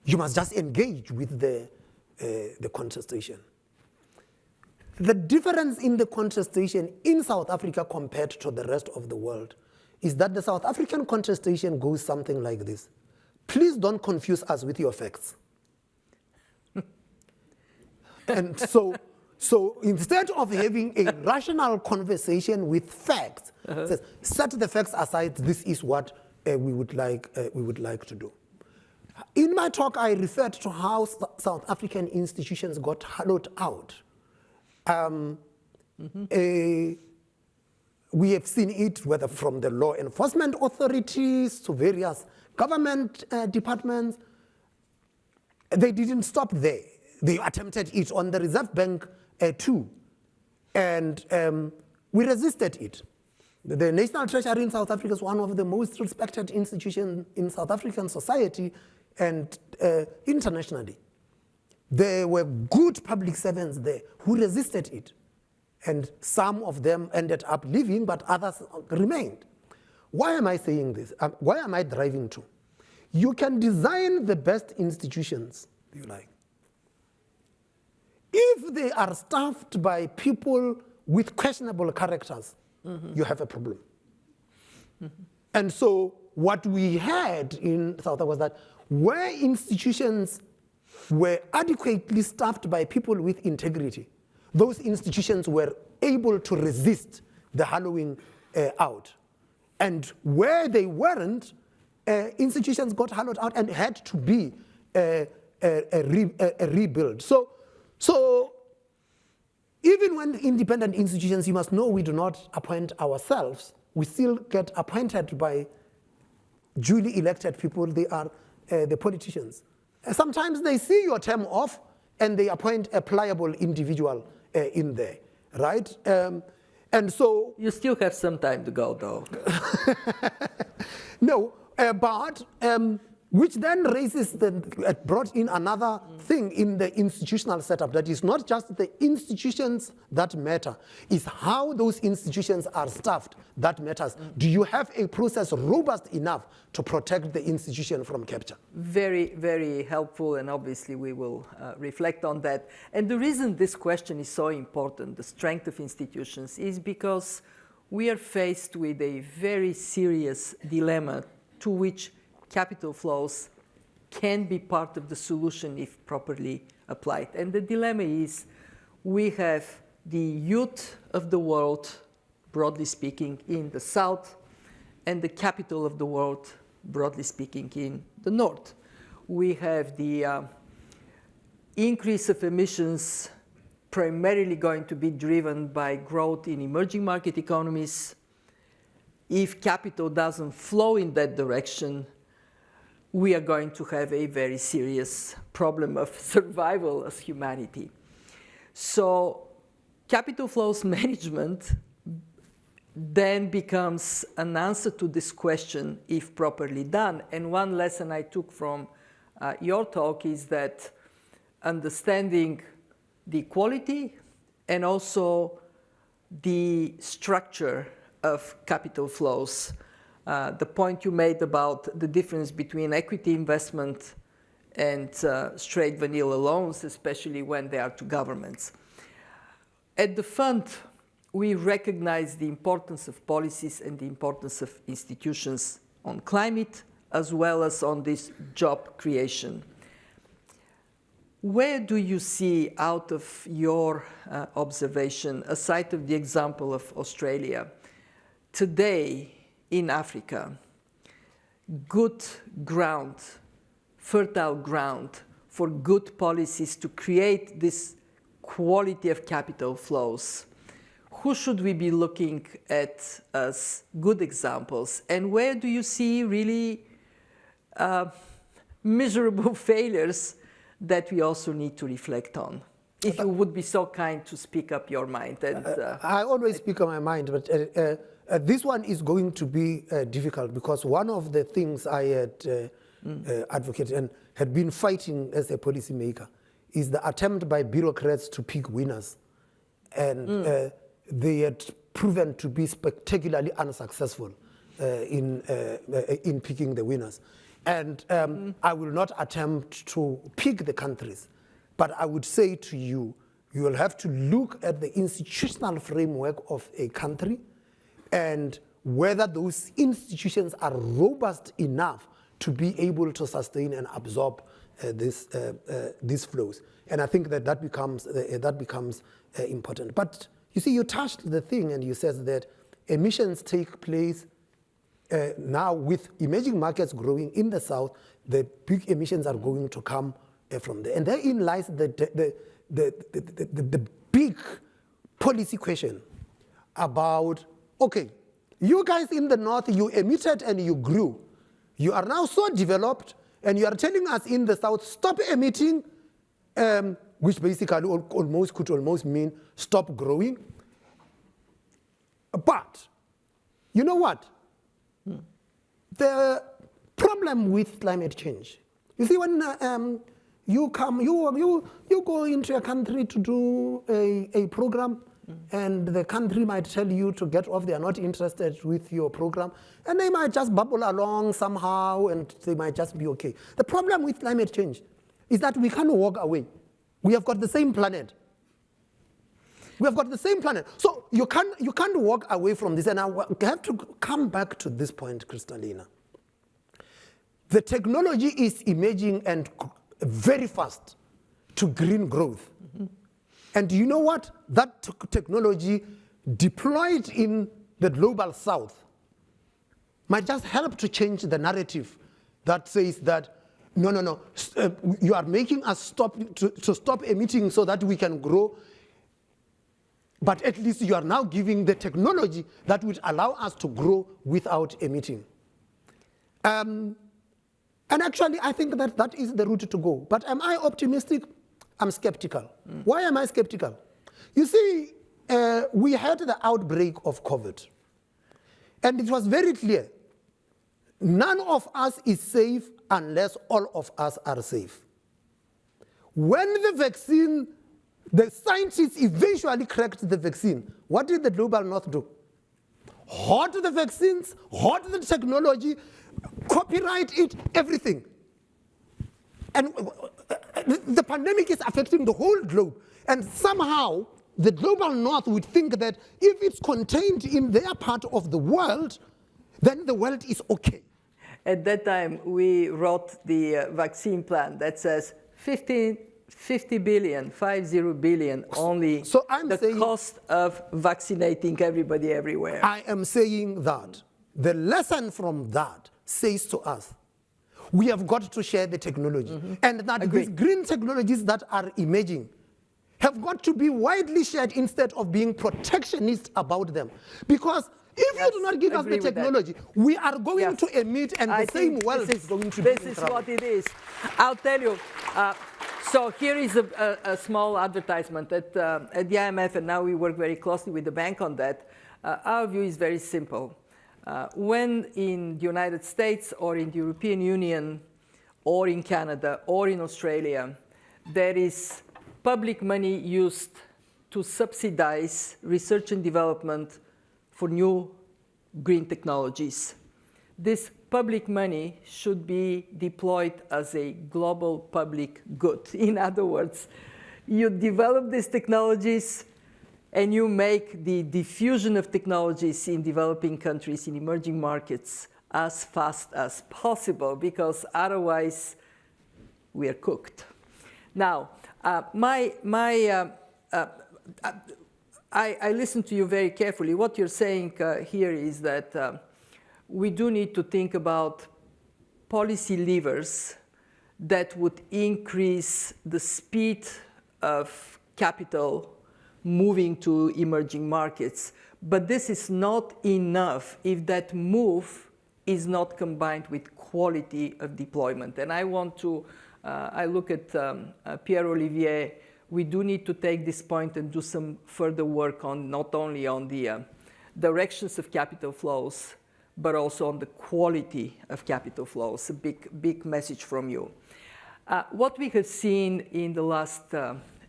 You must just engage with the contestation. The difference in the contestation in South Africa compared to the rest of the world is that the South African contestation goes something like this. Please don't confuse us with your facts. And so instead of having a rational conversation with facts, says, set the facts aside, this is what we would like to do. In my talk, I referred to how South African institutions got hollowed out. we have seen it whether from the law enforcement authorities to various government departments. They didn't stop there. They attempted it on the Reserve Bank too. And we resisted it. The National Treasury in South Africa is one of the most respected institutions in South African society and internationally. There were good public servants there who resisted it. And some of them ended up leaving, but others remained. Why am I saying this? Why am I driving to? You can design the best institutions you like. If they are staffed by people with questionable characters, you have a problem. And so what we had in South Africa was that where institutions were adequately staffed by people with integrity, those institutions were able to resist the hollowing out. And where they weren't, institutions got hollowed out and had to be rebuilt. So even when independent institutions, you must know we do not appoint ourselves. We still get appointed by duly elected people. They are the politicians. Sometimes they see your term off and they appoint a pliable individual in there, right? And so you still have some time to go, though. No, but which then raises brought in another thing in the institutional setup, that is not just the institutions that matter, is how those institutions are staffed that matters. Do you have a process robust enough to protect the institution from capture? Very, very helpful, and obviously we will reflect on that. And the reason this question is so important, the strength of institutions, is because we are faced with a very serious dilemma to which capital flows can be part of the solution if properly applied. And the dilemma is we have the youth of the world, broadly speaking, in the south, and the capital of the world, broadly speaking, in the north. We have the increase of emissions primarily going to be driven by growth in emerging market economies. If capital doesn't flow in that direction, we are going to have a very serious problem of survival as humanity. So capital flows management then becomes an answer to this question if properly done. And one lesson I took from your talk is that understanding the quality and also the structure of capital flows. The point you made about the difference between equity investment and straight vanilla loans, especially when they are to governments. At the fund, we recognize the importance of policies and the importance of institutions on climate, as well as on this job creation. Where do you see, out of your observation, aside of the example of Australia, today in Africa, good ground, fertile ground for good policies to create this quality of capital flows? Who should we be looking at as good examples? And where do you see really miserable failures that we also need to reflect on? If you would be so kind to speak up your mind. And, I always speak on my mind, but this one is going to be difficult, because one of the things I had advocated and had been fighting as a policymaker is the attempt by bureaucrats to pick winners. And they had proven to be spectacularly unsuccessful in picking the winners. And I will not attempt to pick the countries, but I would say to you, you will have to look at the institutional framework of a country and whether those institutions are robust enough to be able to sustain and absorb these flows. And I think that becomes important. But you see, you touched the thing and you said that emissions take place now with emerging markets growing in the south. The big emissions are going to come from there. And therein lies the big policy question about, okay, you guys in the north, you emitted and you grew. You are now so developed, and you are telling us in the south, stop emitting, which basically could almost mean stop growing. But, you know what? The problem with climate change, you see, when you go into a country to do a program, and the country might tell you to get off, they are not interested with your program, and they might just bubble along somehow, and they might just be okay. The problem with climate change is that we can't walk away. We have got the same planet. We have got the same planet. So you can't walk away from this, and I have to come back to this point, Kristalina. The technology is emerging and very fast to green growth. And you know what? That technology deployed in the global south might just help to change the narrative that says that, no, you are making us stop emitting so that we can grow, but at least you are now giving the technology that would allow us to grow without emitting. And actually, I think that is the route to go. But am I optimistic? I'm skeptical. Why am I skeptical? You see, we had the outbreak of COVID, and it was very clear, none of us is safe unless all of us are safe. When the vaccine, the scientists eventually cracked the vaccine, what did the global north do? Hoard the vaccines, hoard the technology, copyright it, everything. And the pandemic is affecting the whole globe. And somehow, the global north would think that if it's contained in their part of the world, then the world is okay. At that time, we wrote the vaccine plan that says 50 billion only, so I'm the saying, cost of vaccinating everybody everywhere. I am saying that the lesson from that says to us, we have got to share the technology. And that these green technologies that are emerging have got to be widely shared instead of being protectionist about them. Because if you do not give us the technology, we are going to emit, and the same world is going to be in trouble. This is what it is. I'll tell you. So here is a small advertisement at the IMF, and now we work very closely with the bank on that. Our view is very simple. When in the United States or in the European Union or in Canada or in Australia, there is public money used to subsidize research and development for new green technologies, this public money should be deployed as a global public good. In other words, you develop these technologies and you make the diffusion of technologies in developing countries, in emerging markets, as fast as possible, because otherwise we are cooked. Now, I listened to you very carefully. What you're saying here is that we do need to think about policy levers that would increase the speed of capital moving to emerging markets. But this is not enough if that move is not combined with quality of deployment. And I want to, I look at Pierre-Olivier. We do need to take this point and do some further work on not only on the directions of capital flows, but also on the quality of capital flows. A big message from you. What we have seen in the last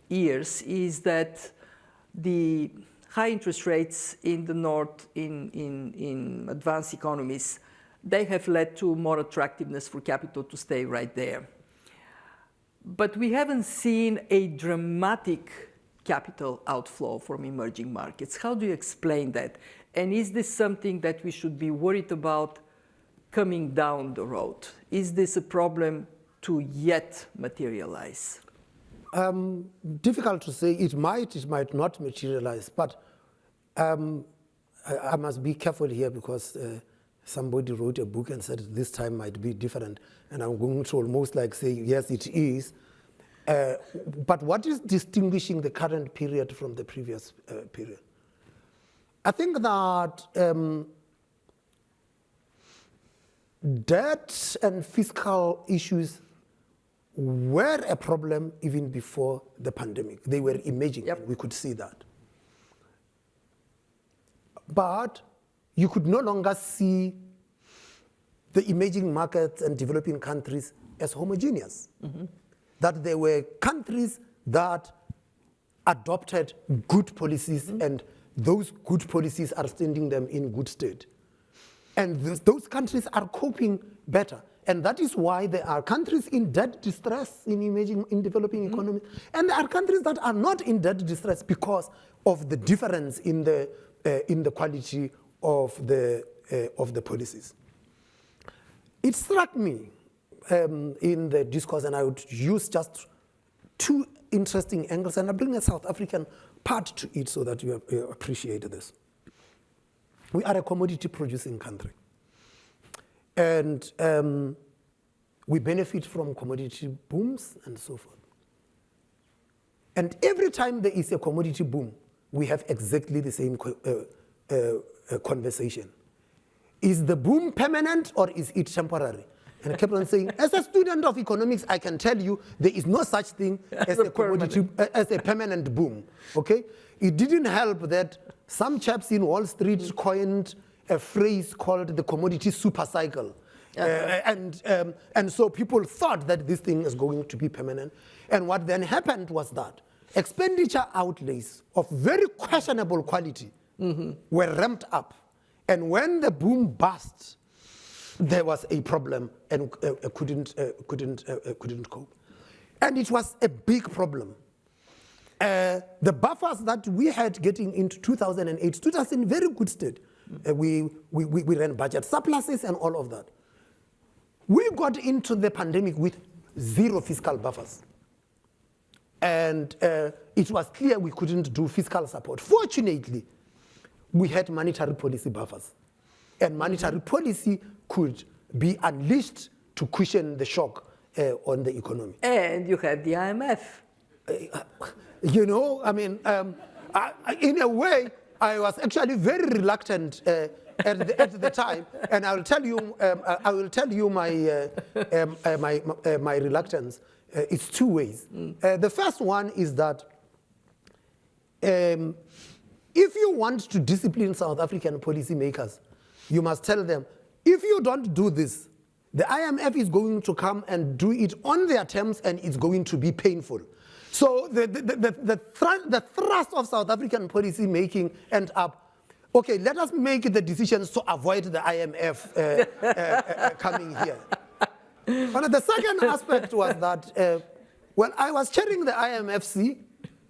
years is that the high interest rates in the north, in advanced economies, they have led to more attractiveness for capital to stay right there. But we haven't seen a dramatic capital outflow from emerging markets. How do you explain that? And is this something that we should be worried about coming down the road? Is this a problem to yet materialize? Difficult to say. It might not materialize. But I must be careful here because somebody wrote a book and said this time might be different. And I'm going to almost like say, yes, it is. But what is distinguishing the current period from the previous period? I think that debt and fiscal issues were a problem even before the pandemic. They were emerging. Yep. We could see that. But you could no longer see the emerging markets and developing countries as homogeneous. Mm-hmm. That there were countries that adopted good policies, mm-hmm. and those good policies are standing them in good stead. And those countries are coping better. And that is why there are countries in debt distress in developing mm-hmm. economies. And there are countries that are not in debt distress because of the difference in the quality of the policies. It struck me in the discourse, and I would use just two interesting angles, and I'll bring a South African part to it so that you appreciate this. We are a commodity producing country. And we benefit from commodity booms and so forth. And every time there is a commodity boom, we have exactly the same conversation. Is the boom permanent or is it temporary? And I kept on saying, as a student of economics, I can tell you there is no such thing as a commodity, as a permanent boom. Okay? It didn't help that some chaps in Wall Street coined a phrase called the commodity super cycle. And so people thought that this thing is going to be permanent. And what then happened was that expenditure outlays of very questionable quality mm-hmm. were ramped up. And when the boom burst, there was a problem and couldn't cope. And it was a big problem. The buffers that we had getting into 2008 stood us in very good stead. We ran budget surpluses and all of that. We got into the pandemic with zero fiscal buffers. And it was clear we couldn't do fiscal support. Fortunately, we had monetary policy buffers. And monetary policy could be unleashed to cushion the shock on the economy. And you had the IMF. You know, I mean, in a way, I was actually very reluctant at the time, and I will tell you my reluctance. It's two ways. The first one is that if you want to discipline South African policymakers, you must tell them, if you don't do this, the IMF is going to come and do it on their terms, and it's going to be painful. So the thrust of South African policy making end up, okay, let us make the decisions to avoid the IMF coming here. But the second aspect was that when I was chairing the IMFC,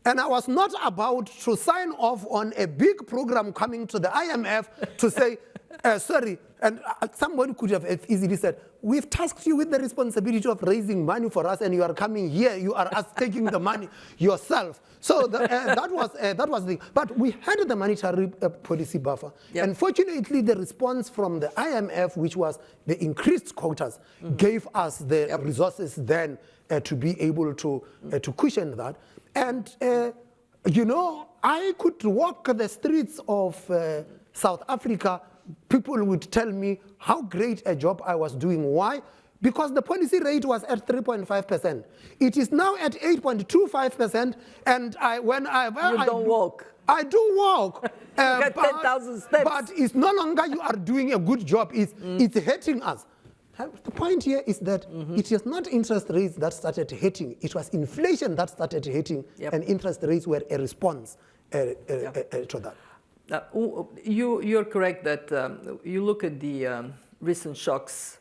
and I was not about to sign off on a big program coming to the IMF to say, sorry, and somebody could have easily said, we've tasked you with the responsibility of raising money for us, and you are coming here, you are us taking the money yourself. So that was the thing. But we had the monetary policy buffer. Yep. And fortunately, the response from the IMF, which was the increased quotas, mm-hmm. gave us the yep. resources then to be able to cushion that. And, you know, I could walk the streets of South Africa. People would tell me how great a job I was doing. Why? Because the policy rate was at 3.5%. It is now at 8.25%, and I do walk. Get 10,000 steps. But it's no longer you are doing a good job. It's hurting us. The point here is that mm-hmm. it is not interest rates that started hitting. It was inflation that started hitting, yep. and interest rates were a response to that. You're correct that you look at the recent shocks,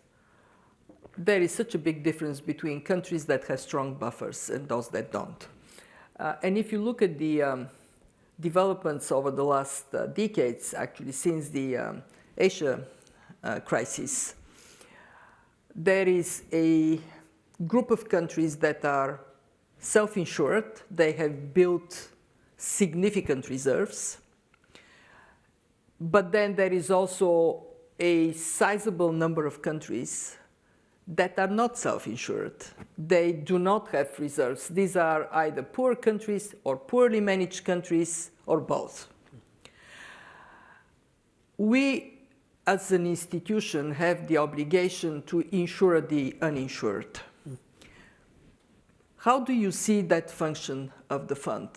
there is such a big difference between countries that have strong buffers and those that don't. And if you look at the developments over the last decades, actually since the Asia crisis, there is a group of countries that are self-insured. They have built significant reserves. But then there is also a sizable number of countries that are not self-insured. They do not have reserves. These are either poor countries or poorly managed countries or both. We, as an institution, have the obligation to insure the uninsured. How do you see that function of the fund?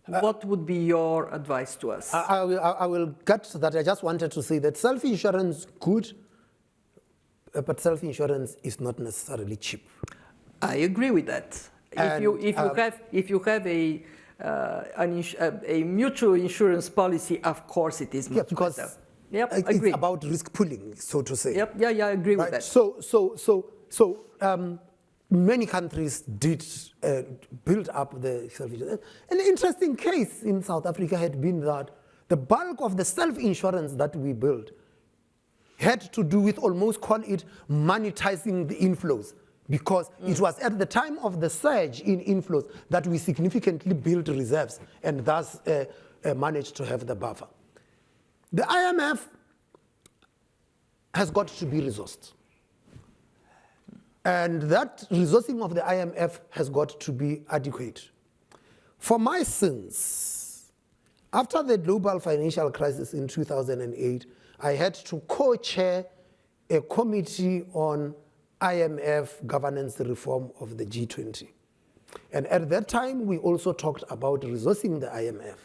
What would be your advice to us? I will get to that. I just wanted to say that self-insurance good, but self-insurance is not necessarily cheap. I agree with that. And, if you have a mutual insurance policy, of course it is much because better. Yep, it's agree. about risk pooling, so to say. Yep, I agree with that. So many countries did build up the self-insurance. An interesting case in South Africa had been that the bulk of the self-insurance that we built had to do with, almost call it, monetizing the inflows, because it was at the time of the surge in inflows that we significantly built reserves and thus managed to have the buffer. The IMF has got to be resourced. And that resourcing of the IMF has got to be adequate. For my sins, after the global financial crisis in 2008, I had to co-chair a committee on IMF governance reform of the G20. And at that time, we also talked about resourcing the IMF.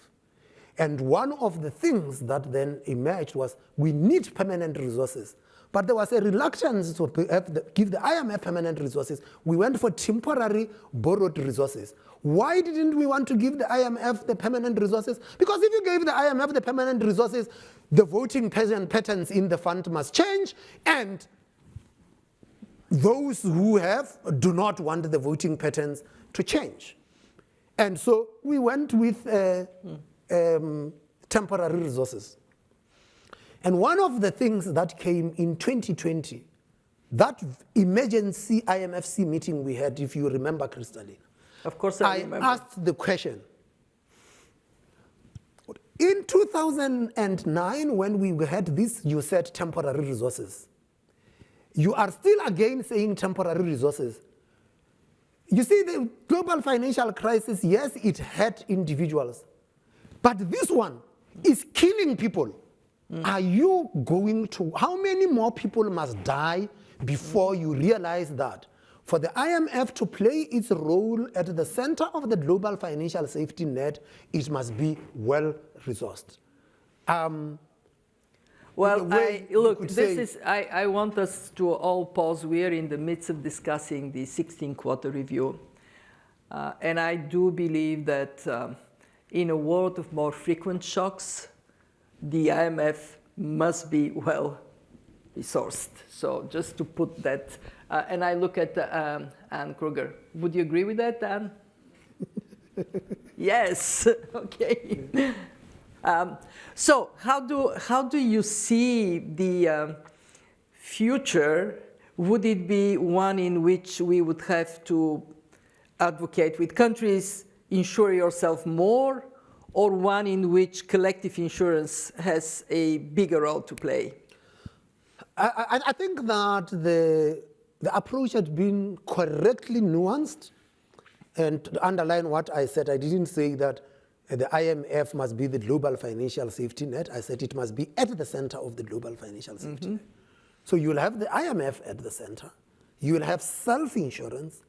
And one of the things that then emerged was we need permanent resources. But there was a reluctance to give the IMF permanent resources. We went for temporary borrowed resources. Why didn't we want to give the IMF the permanent resources? Because if you gave the IMF the permanent resources, the voting patterns in the fund must change, and those who have do not want the voting patterns to change. And so we went with temporary resources. And one of the things that came in 2020, that emergency IMFC meeting we had, if you remember, Kristalina. Of course I remember. I asked the question. In 2009, when we had this, you said temporary resources. You are still again saying temporary resources. You see, the global financial crisis, yes, it hurt individuals. But this one is killing people. Are you going to, how many more people must die before you realize that for the IMF to play its role at the center of the global financial safety net, it must be well resourced? Well, I want us to all pause. We are in the midst of discussing the 16th quarter review. And I do believe that in a world of more frequent shocks, the IMF must be well resourced. So just to put that, and I look at Anne Kruger. Would you agree with that, Anne? Yes, okay. So how do you see the future? Would it be one in which we would have to advocate with countries, insure yourself more, or one in which collective insurance has a bigger role to play? I think that the approach had been correctly nuanced. And to underline what I said, I didn't say that the IMF must be the global financial safety net. I said it must be at the center of the global financial safety net. So you will have the IMF at the center. You will have self-insurance.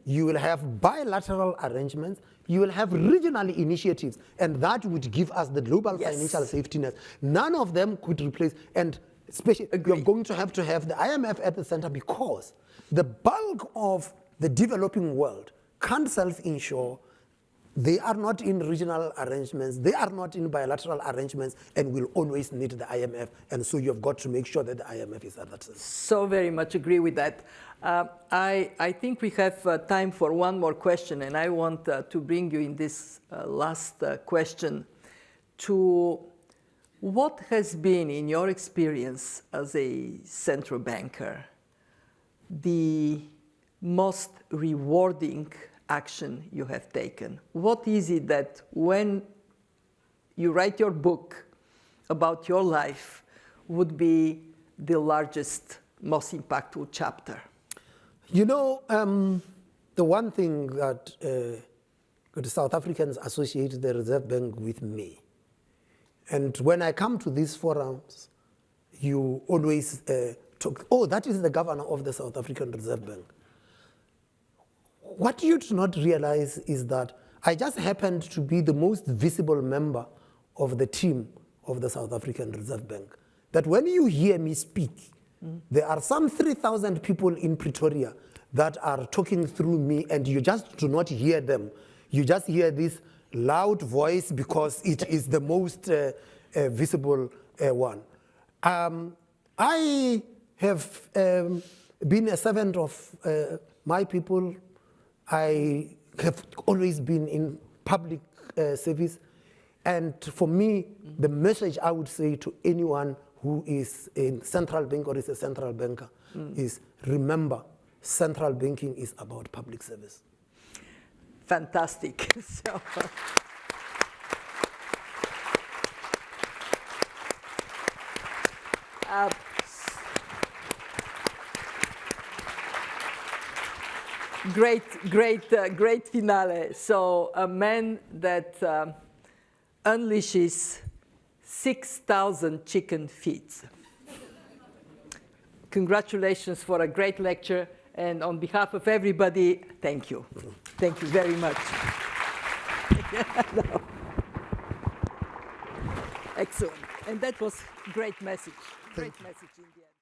You will have bilateral arrangements. You will have regional initiatives. And that would give us the global financial safety net. None of them could replace, and especially you're going to have the IMF at the center, because the bulk of the developing world can't self-insure. They are not in regional arrangements. They are not in bilateral arrangements, and will always need the IMF. And so you've got to make sure that the IMF is at that center. So very much agree with that. I think we have time for one more question, and I want to bring you in this last question to what has been, in your experience as a central banker, the most rewarding action you have taken? What is it that when you write your book about your life would be the largest, most impactful chapter? You know, the one thing that the South Africans associate the Reserve Bank with me, And when I come to these forums, you always talk, oh, that is the governor of the South African Reserve Bank. What you do not realize is that I just happened to be the most visible member of the team of the South African Reserve Bank. That when you hear me speak, there are some 3,000 people in Pretoria that are talking through me, and you just do not hear them. You just hear this loud voice because it is the most visible one. I have been a servant of my people. I have always been in public service. And for me, the message I would say to anyone who is in central bank or is a central banker is remember, central banking is about public service. Fantastic. So, great finale. So a man that unleashes 6,000 chicken feet. Congratulations for a great lecture, and on behalf of everybody, thank you. Thank you very much. No. Excellent. And that was great message. Great message in the end.